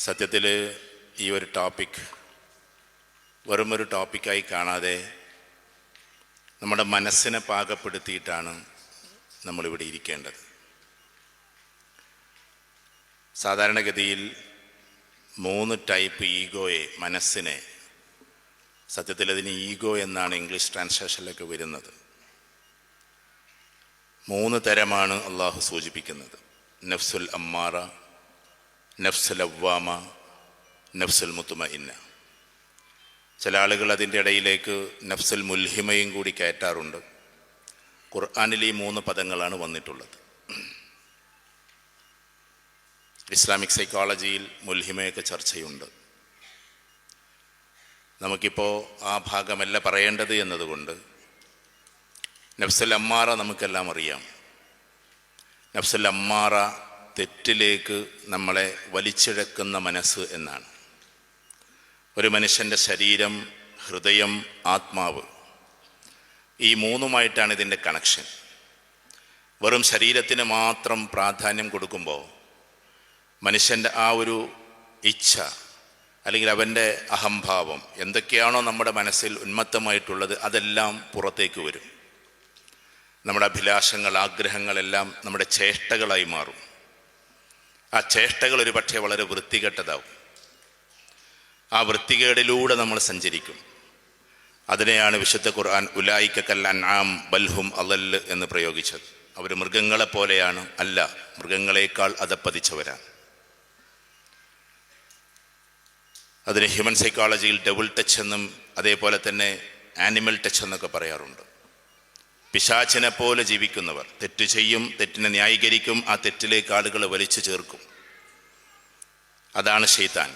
സത്യത്തിൽ ഈ ഒരു ടോപ്പിക് വെറുമൊരു ടോപ്പിക്കായി കാണാതെ നമ്മുടെ മനസ്സിനെ പാകപ്പെടുത്തിയിട്ടാണ് നമ്മളിവിടെ ഇരിക്കേണ്ടത്. സാധാരണഗതിയിൽ 3 ടൈപ്പ് ഈഗോയെ, മനസ്സിനെ, സത്യത്തിൽ അതിന് ഈഗോ എന്നാണ് ഇംഗ്ലീഷ് ട്രാൻസ്ലേഷനിലൊക്കെ വരുന്നത്. 3 തരമാണ് അള്ളാഹു സൂചിപ്പിക്കുന്നത്: നഫ്സുൽ അമ്മാറ, നഫ്സുൽ അവ്വാമ, നഫ്സുൽ മുത്മഇന്ന. ചില ആളുകൾ അതിൻ്റെ ഇടയിലേക്ക് നഫ്സുൽ മുൽഹിമയും കൂടി കയറ്റാറുണ്ട്. ഖുർആനിൽ ഈ 3 പദങ്ങളാണ് വന്നിട്ടുള്ളത്. ഇസ്ലാമിക് സൈക്കോളജിയിൽ മുൽഹിമയൊക്കെ ചർച്ചയുണ്ട്. നമുക്കിപ്പോൾ ആ ഭാഗമല്ല പറയേണ്ടത് എന്നതുകൊണ്ട് നഫ്സുൽ അമ്മാറ നമുക്കെല്ലാം അറിയാം. നഫ്സുൽ അമ്മാറ തെറ്റിലേക്ക് നമ്മളെ വലിച്ചിഴക്കുന്ന മനസ്സ് എന്നാണ്. ഒരു മനുഷ്യൻ്റെ ശരീരം, ഹൃദയം, ആത്മാവ്, ഈ 3മായിട്ടാണ് ഇതിൻ്റെ കണക്ഷൻ. വെറും ശരീരത്തിന് മാത്രം പ്രാധാന്യം കൊടുക്കുമ്പോൾ മനുഷ്യൻ്റെ ആ ഒരു ഇച്ഛ അല്ലെങ്കിൽ അവൻ്റെ അഹംഭാവം, എന്തൊക്കെയാണോ നമ്മുടെ മനസ്സിൽ ഉന്മത്തമായിട്ടുള്ളത്, അതെല്ലാം പുറത്തേക്ക് വരും. നമ്മുടെ അഭിലാഷങ്ങൾ, ആഗ്രഹങ്ങളെല്ലാം നമ്മുടെ ചേഷ്ടകളായി മാറും. ആ ചേഷ്ടകൾ ഒരു പക്ഷേ വളരെ വൃത്തികെട്ടതാവും. ആ വൃത്തികേടിലൂടെ നമ്മൾ സഞ്ചരിക്കും. അതിനെയാണ് വിശുദ്ധ ഖുർആൻ ഉലായിക കൽ അൻആം ബൽഹും അളൽ എന്ന് പ്രയോഗിച്ചത്. അവർ മൃഗങ്ങളെപ്പോലെയാണ്, അല്ല, മൃഗങ്ങളെക്കാൾ അധപ്പതിച്ചവരാണ്. അതിന് ഹ്യൂമൻ സൈക്കോളജിയിൽ ഡബിൾ ടച്ച് എന്നും അതേപോലെ തന്നെ ആനിമൽ ടച്ച് എന്നൊക്കെ പറയാറുണ്ട്. പിശാചിനെ പോലെ ജീവിക്കുന്നവർ തെറ്റ് ചെയ്യും, തെറ്റിനെ ന്യായീകരിക്കും, ആ തെറ്റിലേക്ക് ആളുകളെ വലിച്ചു ചേർക്കും. അതാണ് ശൈത്താൻ.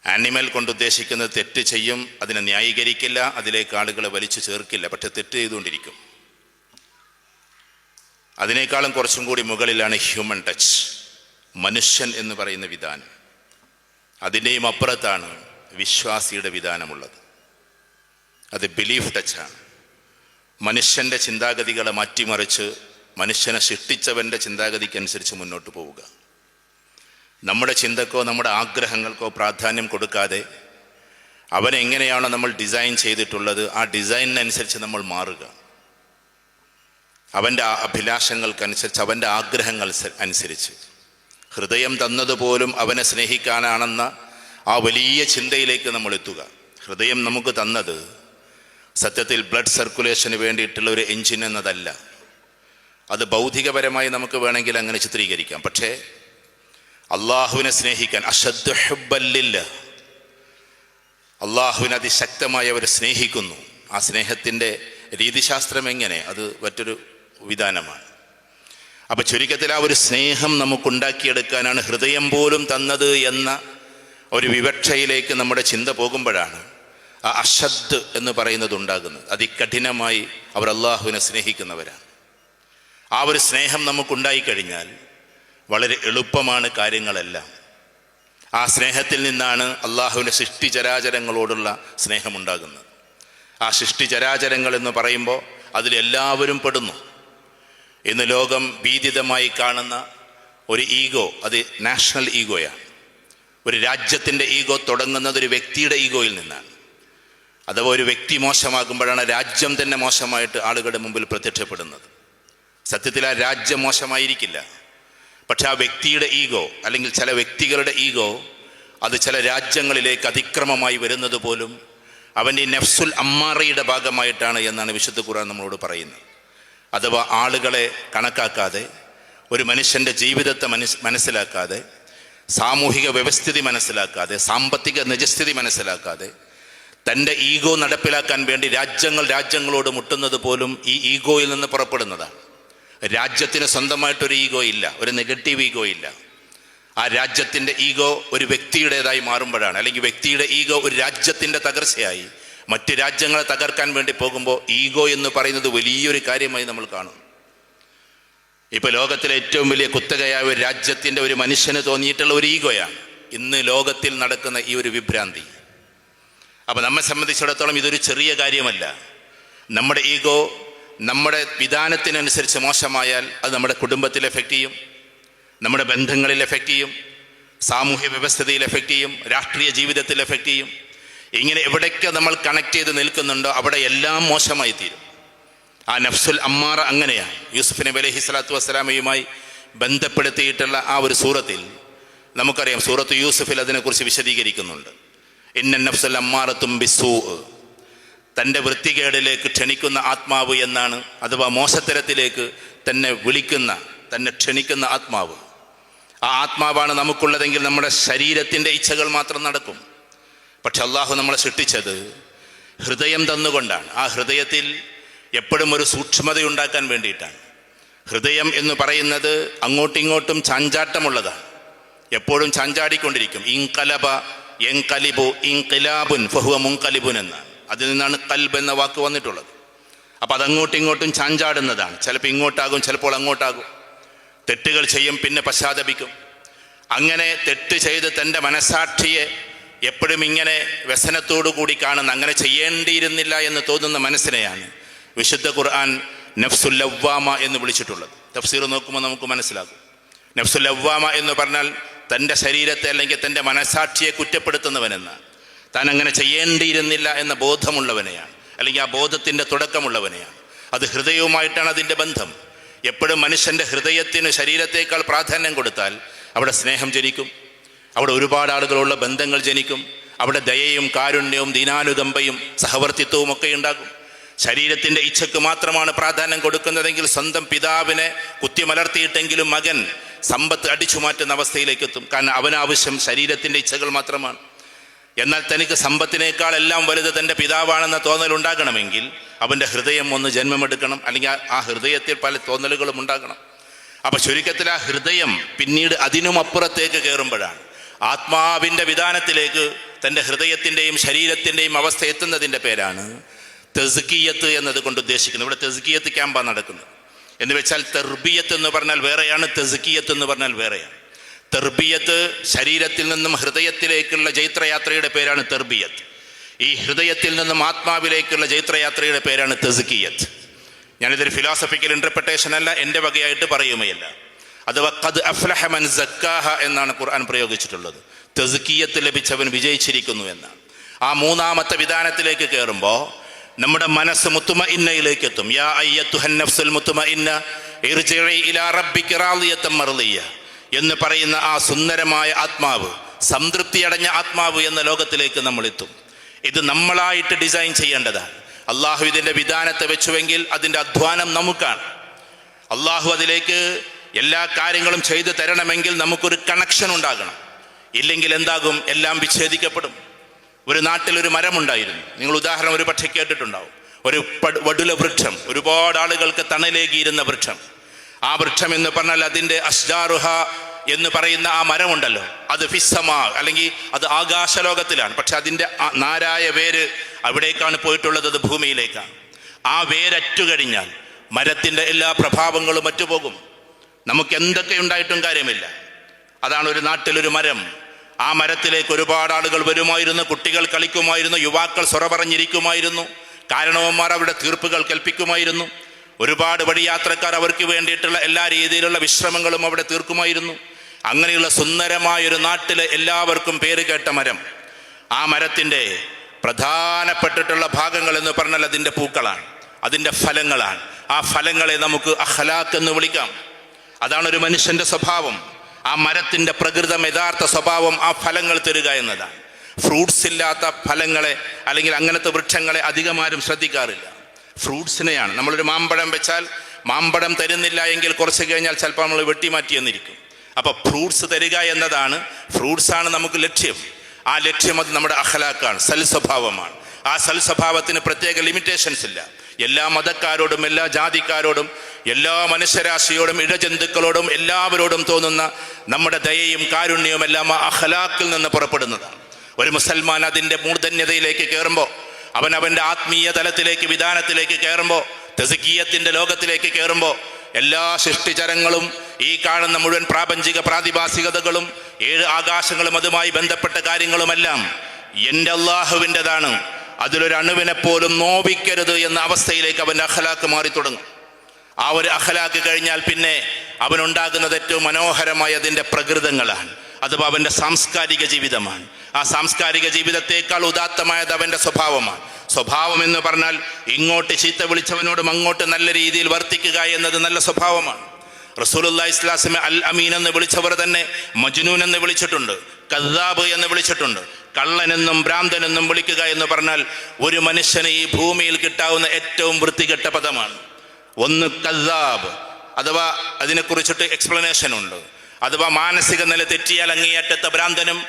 ആനിമൽ കൊണ്ട് ഉദ്ദേശിക്കുന്നത് തെറ്റ് ചെയ്യും, അതിനെ ന്യായീകരിക്കില്ല, അതിലേക്ക് ആളുകളെ വലിച്ചു ചേർക്കില്ല, പക്ഷെ തെറ്റ് ചെയ്തുകൊണ്ടിരിക്കും. അതിനേക്കാളും കുറച്ചും കൂടി മുകളിലാണ് ഹ്യൂമൻ ടച്ച്, മനുഷ്യൻ എന്ന് പറയുന്ന വിധാനം. അതിൻ്റെയും അപ്പുറത്താണ് വിശ്വാസിയുടെ വിധാനമുള്ളത്. അത് ബിലീഫ് ടച്ചാണ്. മനുഷ്യൻ്റെ ചിന്താഗതികളെ മാറ്റിമറിച്ച് മനുഷ്യനെ സൃഷ്ടിച്ചവൻ്റെ ചിന്താഗതിക്കനുസരിച്ച് മുന്നോട്ട് പോവുക. നമ്മുടെ ചിന്തക്കോ നമ്മുടെ ആഗ്രഹങ്ങൾക്കോ പ്രാധാന്യം കൊടുക്കാതെ അവനെങ്ങനെയാണോ നമ്മൾ ഡിസൈൻ ചെയ്തിട്ടുള്ളത് ആ ഡിസൈനിനനുസരിച്ച് നമ്മൾ മാറുക. അവൻ്റെ അഭിലാഷങ്ങൾക്കനുസരിച്ച്, അവൻ്റെ ആഗ്രഹങ്ങൾ അനുസരിച്ച്. ഹൃദയം തന്നതുപോലും അവനെ സ്നേഹിക്കാനാണെന്ന ആ വലിയ ചിന്തയിലേക്ക് നമ്മൾ എത്തുക. ഹൃദയം നമുക്ക് തന്നത് സത്യത്തിൽ ബ്ലഡ് സർക്കുലേഷന് വേണ്ടിയിട്ടുള്ള ഒരു എൻജിൻ എന്നതല്ല. അത് ഭൗതികപരമായി നമുക്ക് വേണമെങ്കിൽ അങ്ങനെ ചിത്രീകരിക്കാം. പക്ഷേ അള്ളാഹുവിനെ സ്നേഹിക്കാൻ, അശദ്ദു ഹുബ്ബൻ ലില്ലാഹ്, അള്ളാഹുവിനെ അതിശക്തമായി അവർ സ്നേഹിക്കുന്നു. ആ സ്നേഹത്തിൻ്റെ രീതിശാസ്ത്രം എങ്ങനെ, അത് മറ്റൊരു വിധാനമാണ്. അപ്പം ചുരുക്കത്തിൽ ആ ഒരു സ്നേഹം നമുക്കുണ്ടാക്കിയെടുക്കാനാണ് ഹൃദയം പോലും തന്നത് എന്ന ഒരു വിവക്ഷയിലേക്ക് നമ്മുടെ ചിന്ത പോകുമ്പോഴാണ് ആ അശദ് എന്ന് പറയുന്നത് ഉണ്ടാകുന്നത്. അതികഠിനമായി അവർ അള്ളാഹുവിനെ സ്നേഹിക്കുന്നവരാണ്. ആ ഒരു സ്നേഹം നമുക്കുണ്ടായിക്കഴിഞ്ഞാൽ വളരെ എളുപ്പമാണ് കാര്യങ്ങളെല്ലാം. ആ സ്നേഹത്തിൽ നിന്നാണ് അള്ളാഹുവിൻ്റെ സൃഷ്ടിചരാചരങ്ങളോടുള്ള സ്നേഹമുണ്ടാകുന്നത്. ആ സൃഷ്ടിചരാചരങ്ങൾ എന്ന് പറയുമ്പോൾ അതിലെല്ലാവരും പെടുന്നു. ഇന്ന് ലോകം ഭീതിതമായി കാണുന്ന ഒരു ഈഗോ, അത് നാഷണൽ ഈഗോയാണ്. ഒരു രാജ്യത്തിൻ്റെ ഈഗോ തുടങ്ങുന്നത് ഒരു വ്യക്തിയുടെ ഈഗോയിൽ നിന്നാണ്. അഥവാ ഒരു വ്യക്തി മോശമാകുമ്പോഴാണ് രാജ്യം തന്നെ മോശമായിട്ട് ആളുകളുടെ മുമ്പിൽ പ്രത്യക്ഷപ്പെടുന്നത്. സത്യത്തിൽ ആ രാജ്യം മോശമായിരിക്കില്ല, പക്ഷെ ആ വ്യക്തിയുടെ ഈഗോ അല്ലെങ്കിൽ ചില വ്യക്തികളുടെ ഈഗോ അത് ചില രാജ്യങ്ങളിലേക്ക് അതിക്രമമായി വരുന്നത് പോലും അവൻ്റെ നഫ്സുൽ അമ്മാറയുടെ ഭാഗമായിട്ടാണ് എന്നാണ് വിശുദ്ധ ഖുർആൻ നമ്മളോട് പറയുന്നത്. അഥവാ ആളുകളെ കണക്കാക്കാതെ, ഒരു മനുഷ്യൻ്റെ ജീവിതത്തെ മനസ്സിലാക്കാതെ, സാമൂഹിക വ്യവസ്ഥിതി മനസ്സിലാക്കാതെ, സാമ്പത്തിക നിജസ്ഥിതി മനസ്സിലാക്കാതെ തൻ്റെ ഈഗോ നടപ്പിലാക്കാൻ വേണ്ടി രാജ്യങ്ങളോട് മുട്ടുന്നത് പോലും ഈ ഈഗോയിൽ നിന്ന് പുറപ്പെടുന്നതാണ്. രാജ്യത്തിന് സ്വന്തമായിട്ടൊരു ഈഗോ ഇല്ല, ഒരു നെഗറ്റീവ് ഈഗോ ഇല്ല. ആ രാജ്യത്തിൻ്റെ ഈഗോ ഒരു വ്യക്തിയുടേതായി മാറുമ്പോഴാണ്, അല്ലെങ്കിൽ വ്യക്തിയുടെ ഈഗോ ഒരു രാജ്യത്തിൻ്റെ തകർച്ചയായി മറ്റ് രാജ്യങ്ങളെ തകർക്കാൻ വേണ്ടി പോകുമ്പോൾ ഈഗോ എന്ന് പറയുന്നത് വലിയൊരു കാര്യമായി നമ്മൾ കാണും. ഇപ്പോൾ ലോകത്തിലെ ഏറ്റവും വലിയ കുത്തകയായ ഒരു രാജ്യത്തിൻ്റെ ഒരു മനുഷ്യന് തോന്നിയിട്ടുള്ള ഒരു ഈഗോയാണ് ഇന്ന് ലോകത്തിൽ നടക്കുന്ന ഈ ഒരു വിഭ്രാന്തി. അപ്പോൾ നമ്മെ സംബന്ധിച്ചിടത്തോളം ഇതൊരു ചെറിയ കാര്യമല്ല. നമ്മുടെ ഈഗോ നമ്മുടെ വിധാനത്തിനനുസരിച്ച് മോശമായാൽ അത് നമ്മുടെ കുടുംബത്തിൽ എഫക്റ്റ് ചെയ്യും, നമ്മുടെ ബന്ധങ്ങളിൽ എഫക്റ്റ് ചെയ്യും, സാമൂഹ്യ വ്യവസ്ഥിതിയിൽ എഫക്റ്റ് ചെയ്യും, രാഷ്ട്രീയ ജീവിതത്തിൽ എഫക്റ്റ് ചെയ്യും. ഇങ്ങനെ എവിടെയൊക്കെ നമ്മൾ കണക്ട് ചെയ്ത് നിൽക്കുന്നുണ്ടോ അവിടെ എല്ലാം മോശമായി തീരും. ആ നഫ്സുൽ അമ്മാറ അങ്ങനെയാണ്. യൂസുഫ് നബി അലൈഹി സ്വലാത്തു വസ്സലാമയുമായി ബന്ധപ്പെടുത്തിയിട്ടുള്ള ആ ഒരു സൂറത്തിൽ നമുക്കറിയാം, സൂറത്ത് യൂസുഫിൽ അതിനെക്കുറിച്ച് വിശദീകരിക്കുന്നുണ്ട്. ഇന്ന നഫ്സുൽ അമ്മാറത്തും ബിസ്സൂ, തൻ്റെ വൃത്തികേടിലേക്ക് ക്ഷണിക്കുന്ന ആത്മാവ് എന്നാണ്, അഥവാ മോശത്തരത്തിലേക്ക് തന്നെ വിളിക്കുന്ന, തന്നെ ക്ഷണിക്കുന്ന ആത്മാവ്. ആ ആത്മാവാണ് നമുക്കുള്ളതെങ്കിൽ നമ്മുടെ ശരീരത്തിൻ്റെ ഇച്ഛകൾ മാത്രം നടക്കും. പക്ഷെ അള്ളാഹു നമ്മളെ സൃഷ്ടിച്ചത് ഹൃദയം തന്നുകൊണ്ടാണ്. ആ ഹൃദയത്തിൽ എപ്പോഴും ഒരു സൂക്ഷ്മതയുണ്ടാക്കാൻ വേണ്ടിയിട്ടാണ്. ഹൃദയം എന്ന് പറയുന്നത് അങ്ങോട്ടിങ്ങോട്ടും ചാഞ്ചാട്ടമുള്ളതാണ്, എപ്പോഴും ചാഞ്ചാടിക്കൊണ്ടിരിക്കും. ഇൻകലബ എൻകലിബു ഇൻകിലാബുൻ ഫഹുവ മുൻകലിബുൻ എന്നാണ്. അതിൽ നിന്നാണ് കൽബ് എന്ന വാക്ക് വന്നിട്ടുള്ളത്. അപ്പം അതങ്ങോട്ടിങ്ങോട്ടും ചാഞ്ചാടുന്നതാണ്. ചിലപ്പോൾ ഇങ്ങോട്ടാകും, ചിലപ്പോൾ അങ്ങോട്ടാകും. തെറ്റുകൾ ചെയ്യും, പിന്നെ പശ്ചാത്തപിക്കും. അങ്ങനെ തെറ്റ് ചെയ്ത് തൻ്റെ മനസാക്ഷിയെ എപ്പോഴും ഇങ്ങനെ വ്യസനത്തോടു കൂടി കാണുന്ന, അങ്ങനെ ചെയ്യേണ്ടിയിരുന്നില്ല എന്ന് തോന്നുന്ന മനസ്സിനെയാണ് വിശുദ്ധ ഖുർആൻ നഫ്സുൽ ലവ്വാമ എന്ന് വിളിച്ചിട്ടുള്ളത്. തഫ്സീർ നോക്കുമ്പോൾ നമുക്ക് മനസ്സിലാകും. നഫ്സുൽ ലവ്വാമ എന്ന് പറഞ്ഞാൽ തൻ്റെ ശരീരത്തെ അല്ലെങ്കിൽ തൻ്റെ മനസാക്ഷിയെ കുറ്റപ്പെടുത്തുന്നവനെന്നാണ്. താൻ അങ്ങനെ ചെയ്യേണ്ടിയിരുന്നില്ല എന്ന ബോധമുള്ളവനെയാണ്, അല്ലെങ്കിൽ ആ ബോധത്തിൻ്റെ തുടക്കമുള്ളവനെയാണ്. അത് ഹൃദയവുമായിട്ടാണ് അതിൻ്റെ ബന്ധം. എപ്പോഴും മനുഷ്യൻ്റെ ഹൃദയത്തിന് ശരീരത്തേക്കാൾ പ്രാധാന്യം കൊടുത്താൽ അവിടെ സ്നേഹം ജനിക്കും, അവിടെ ഒരുപാട് ആളുകളുള്ള ബന്ധങ്ങൾ ജനിക്കും, അവിടെ ദയയും കാരുണ്യവും ദീനാനുകമ്പയും സഹവർത്തിത്വവും ഒക്കെ ഉണ്ടാകും. ശരീരത്തിൻ്റെ ഇച്ഛക്ക് മാത്രമാണ് പ്രാധാന്യം കൊടുക്കുന്നതെങ്കിൽ സ്വന്തം പിതാവിനെ കുത്തിമലർത്തിയിട്ടെങ്കിലും മകൻ സമ്പത്ത് അടിച്ചു മാറ്റുന്ന അവസ്ഥയിലേക്ക് എത്തും. കാരണം അവനാവശ്യം ശരീരത്തിൻ്റെ ഇച്ഛകൾ മാത്രമാണ്. എന്നാൽ തനിക്ക് സമ്പത്തിനേക്കാൾ എല്ലാം വലുത് തൻ്റെ പിതാവാണെന്ന തോന്നലുണ്ടാകണമെങ്കിൽ അവൻ്റെ ഹൃദയം ഒന്ന് ജന്മമെടുക്കണം, അല്ലെങ്കിൽ ആ ഹൃദയത്തിൽ പല തോന്നലുകളും ഉണ്ടാകണം. അപ്പം ചുരുക്കത്തിൽ ആ ഹൃദയം പിന്നീട് അതിനും അപ്പുറത്തേക്ക് കയറുമ്പോഴാണ് ആത്മാവിൻ്റെ വിധാനത്തിലേക്ക് തൻ്റെ ഹൃദയത്തിൻ്റെയും ശരീരത്തിൻ്റെയും അവസ്ഥ എത്തുന്നതിൻ്റെ പേരാണ് തെസ്കിയത്ത് എന്നത് കൊണ്ട് ഉദ്ദേശിക്കുന്നത്. ഇവിടെ തെസ്കിയത്ത് ക്യാമ്പാണ് നടക്കുന്നത്. എന്ന് വെച്ചാൽ തെർബിയത്ത് എന്ന് പറഞ്ഞാൽ വേറെയാണ്, തെസ്കിയത്ത് എന്ന് പറഞ്ഞാൽ വേറെയാണ്. തെർബിയത്ത് ശരീരത്തിൽ നിന്നും ഹൃദയത്തിലേക്കുള്ള ജൈത്രയാത്രയുടെ പേരാണ് തെർബിയത്ത്. ഈ ഹൃദയത്തിൽ നിന്നും ആത്മാവിലേക്കുള്ള ജൈത്രയാത്രയുടെ പേരാണ് തെസ്കിയത്ത്. ഞാനിതൊരു ഫിലോസഫിക്കൽ ഇൻ്റർപ്രിട്ടേഷൻ അല്ല, എൻ്റെ വകയായിട്ട് പറയുകയല്ല. അഥവാ ഖദ് അഫ്ലഹ മൻ സക്കാഹ എന്നാണ് ഖുർആൻ പ്രയോഗിച്ചിട്ടുള്ളത്. തെസ്കിയത്ത് ലഭിച്ചവൻ വിജയിച്ചിരിക്കുന്നു എന്നാണ്. ആ മൂന്നാമത്തെ വിധാനത്തിലേക്ക് കയറുമ്പോൾ നമ്മുടെ മനസ്സ് മുത്മഇന്നയിലേക്ക് എത്തും. യാ അയ്യത്തുഹൻ നഫ്സുൽ മുത്മഇന്ന ഇർജിഇ ഇലാ റബ്ബിക റാളിയത്തൻ മർളിയ എന്ന് പറയുന്ന ആ സുന്ദരമായ ആത്മാവ്, സംതൃപ്തിയടഞ്ഞ ആത്മാവ് എന്ന ലോകത്തിലേക്ക് നമ്മൾ എത്തും. ഇത് നമ്മളായിട്ട് ഡിസൈൻ ചെയ്യേണ്ടതാണ്. അള്ളാഹു ഇതിൻ്റെ വിധാനത്തെ വെച്ചുവെങ്കിൽ അതിൻ്റെ അധ്വാനം നമുക്കാണ്. അള്ളാഹു അതിലേക്ക് എല്ലാ കാര്യങ്ങളും ചെയ്തു തരണമെങ്കിൽ നമുക്കൊരു കണക്ഷൻ ഉണ്ടാകണം. ഇല്ലെങ്കിൽ എന്താകും? എല്ലാം വിച്ഛേദിക്കപ്പെടും. ഒരു നാട്ടിലൊരു മരമുണ്ടായിരുന്നു. നിങ്ങൾ ഉദാഹരണം ഒരു പക്ഷേ കേട്ടിട്ടുണ്ടാവും. ഒരു വടുല വൃക്ഷം, ഒരുപാട് ആളുകൾക്ക് തണലേകിയിരുന്ന വൃക്ഷം. ആ വൃക്ഷം എന്ന് പറഞ്ഞാൽ അതിൻ്റെ അഷ്ജാറുഹ എന്ന് പറയുന്ന ആ മരമുണ്ടല്ലോ, അത് ഫിസ്സമാ, അല്ലെങ്കിൽ അത് ആകാശലോകത്തിലാണ്. പക്ഷെ അതിൻ്റെ നാരായ വേര് അവിടേക്കാണ് പോയിട്ടുള്ളത്, അത് ഭൂമിയിലേക്കാണ്. ആ വേരറ്റുകഴിഞ്ഞാൽ മരത്തിൻ്റെ എല്ലാ പ്രഭാവങ്ങളും മറ്റുപോകും. നമുക്ക് എന്തൊക്കെ ഉണ്ടായിട്ടും കാര്യമില്ല. അതാണ് ഒരു നാട്ടിലൊരു മരം. ആ മരത്തിലേക്ക് ഒരുപാട് ആളുകൾ വരുമായിരുന്നു, കുട്ടികൾ കളിക്കുമായിരുന്നു, യുവാക്കൾ സ്വറ പറഞ്ഞിരിക്കുമായിരുന്നു, കാരണവന്മാർ അവരുടെ തീർപ്പുകൾ കൽപ്പിക്കുമായിരുന്നു, ഒരുപാട് വഴിയാത്രക്കാർ അവർക്ക് വേണ്ടിയിട്ടുള്ള എല്ലാ രീതിയിലുള്ള വിശ്രമങ്ങളും അവിടെ തീർക്കുമായിരുന്നു. അങ്ങനെയുള്ള സുന്ദരമായൊരു നാട്ടിലെ എല്ലാവർക്കും പേര് കേട്ട മരം. ആ മരത്തിൻ്റെ പ്രധാനപ്പെട്ടിട്ടുള്ള ഭാഗങ്ങൾ എന്ന് പറഞ്ഞാൽ അതിൻ്റെ പൂക്കളാണ്, അതിൻ്റെ ഫലങ്ങളാണ്. ആ ഫലങ്ങളെ നമുക്ക് അഖ്ലാഖ് എന്ന് വിളിക്കാം. അതാണ് ഒരു മനുഷ്യൻ്റെ സ്വഭാവം. ആ മരത്തിൻ്റെ പ്രകൃതം, യഥാർത്ഥ സ്വഭാവം ആ ഫലങ്ങൾ തരിക എന്നതാണ്. ഫ്രൂട്ട്സ് ഇല്ലാത്ത ഫലങ്ങളെ അല്ലെങ്കിൽ അങ്ങനത്തെ വൃക്ഷങ്ങളെ അധികമാരും ശ്രദ്ധിക്കാറില്ല. ഫ്രൂട്ട്സിനെയാണ്. നമ്മളൊരു മാമ്പഴം വെച്ചാൽ മാമ്പഴം തരുന്നില്ല എങ്കിൽ കുറച്ച് കഴിഞ്ഞാൽ ചിലപ്പോൾ നമ്മൾ വെട്ടിമാറ്റിയെന്നിരിക്കും. അപ്പോൾ ഫ്രൂട്ട്സ് തരിക എന്നതാണ്, ഫ്രൂട്ട്സാണ് നമുക്ക് ലക്ഷ്യം. ആ ലക്ഷ്യം അത് നമ്മുടെ അഖ്ലാഖാണ്, സൽസ്വഭാവമാണ്. ആ സൽസ്വഭാവത്തിന് പ്രത്യേക ലിമിറ്റേഷൻസ് ഇല്ല. എല്ലാ മതക്കാരോടും എല്ലാ ജാതിക്കാരോടും എല്ലാ മനുഷ്യരാശിയോടും ഇഴജന്തുക്കളോടും എല്ലാവരോടും തോന്നുന്ന നമ്മുടെ ദയയും കാരുണ്യവും എല്ലാം ആ അഖ്ലാഖിൽ നിന്ന് പുറപ്പെടുന്നതാണ്. ഒരു മുസൽമാൻ അതിൻ്റെ മൂർധന്യതയിലേക്ക് കയറുമ്പോൾ, അവൻ്റെ ആത്മീയ തലത്തിലേക്ക് വിധാനത്തിലേക്ക് കയറുമ്പോൾ, തസ്കിയത്തിൻ്റെ ലോകത്തിലേക്ക് കയറുമ്പോൾ, എല്ലാ സൃഷ്ടിചരങ്ങളും ഈ കാണുന്ന മുഴുവൻ പ്രാപഞ്ചിക പ്രാതിഭാസികതകളും 7 ആകാശങ്ങളും അതുമായി ബന്ധപ്പെട്ട കാര്യങ്ങളുമെല്ലാം എൻ്റെ അള്ളാഹുവിൻ്റെതാണ്, അതിലൊരു അണുവിനെ പോലും നോവിക്കരുത് എന്ന അവസ്ഥയിലേക്ക് അവൻ്റെ അഖ്ലാഖ് മാറി തുടങ്ങും. ആ ഒരു അഖ്ലാഖ് കഴിഞ്ഞാൽ പിന്നെ അവനുണ്ടാകുന്നത് ഏറ്റവും മനോഹരമായ അതിൻ്റെ പ്രകൃതങ്ങളാണ്. അഥവാ അവൻ്റെ സാംസ്കാരിക ജീവിതമാണ്. ആ സാംസ്കാരിക ജീവിതത്തേക്കാൾ ഉദാത്തമായത് അവൻ്റെ സ്വഭാവമാണ്. സ്വഭാവം എന്ന് പറഞ്ഞാൽ ഇങ്ങോട്ട് ചീത്ത വിളിച്ചവനോടും അങ്ങോട്ട് നല്ല രീതിയിൽ വർത്തിക്കുക എന്നത് നല്ല സ്വഭാവമാണ്. റസൂലുള്ളാഹി സ്വല്ലല്ലാഹു അലൈഹി വസല്ലം അൽ അമീൻ എന്ന് വിളിച്ചവർ തന്നെ മജ്നൂൻ എന്ന് വിളിച്ചിട്ടുണ്ട്, കദ്ദാബ് എന്ന് വിളിച്ചിട്ടുണ്ട്. കള്ളനെന്നും ഭ്രാന്തനെന്നും വിളിക്കുക എന്ന് പറഞ്ഞാൽ ഒരു മനുഷ്യന് ഈ ഭൂമിയിൽ കിട്ടാവുന്ന ഏറ്റവും വൃത്തികെട്ട പദമാണ്. ഒന്ന് കദ്ദാബ്, അഥവാ അതിനെക്കുറിച്ചിട്ട് എക്സ്പ്ലനേഷൻ ഉണ്ട്. അഥവാ മാനസിക നില തെറ്റിയാൽ അങ്ങേയറ്റത്തെ ഭ്രാന്തനും,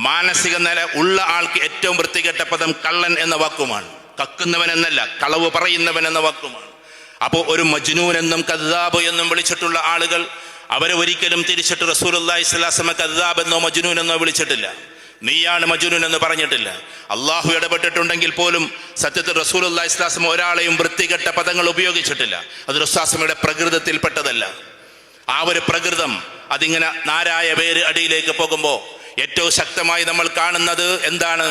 മാനസിക നില ഉള്ള ആൾക്ക് ഏറ്റവും വൃത്തികെട്ട പദം കള്ളൻ എന്ന വാക്കുമാണ്. കക്കുന്നവൻ എന്നല്ല, കളവ് പറയുന്നവൻ എന്ന വാക്കുമാണ്. അപ്പോൾ ഒരു മജ്നൂൻ എന്നും കദ്ദാബ് എന്നും വിളിച്ചിട്ടുള്ള ആളുകൾ അവരെ ഒരിക്കലും തിരിച്ചിട്ട് റസൂലുള്ളാഹി സ്വല്ലല്ലാഹു അലൈഹി വസല്ലം കദ്ദാബ് എന്നോ മജ്നൂൻ എന്നോ വിളിച്ചിട്ടില്ല. നീയാണ് മജ്നൂൻ എന്ന് പറഞ്ഞിട്ടില്ല. അള്ളാഹു ഇടപെട്ടിട്ടുണ്ടെങ്കിൽ പോലും സത്യത്തിൽ റസൂലുള്ളാഹി സ്വല്ലല്ലാഹു അലൈഹി വസല്ലം ഒരാളെയും വൃത്തികെട്ട പദങ്ങൾ ഉപയോഗിച്ചിട്ടില്ല. അത് റസൂലുള്ളാഹിയുടെ പ്രകൃതത്തിൽപ്പെട്ടതല്ല. ആ ഒരു പ്രകൃതം അതിങ്ങനെ നാരായ വേര് അടിയിലേക്ക് പോകുമ്പോൾ ഏറ്റവും ശക്തമായി നമ്മൾ കാണുന്നത് എന്താണ്?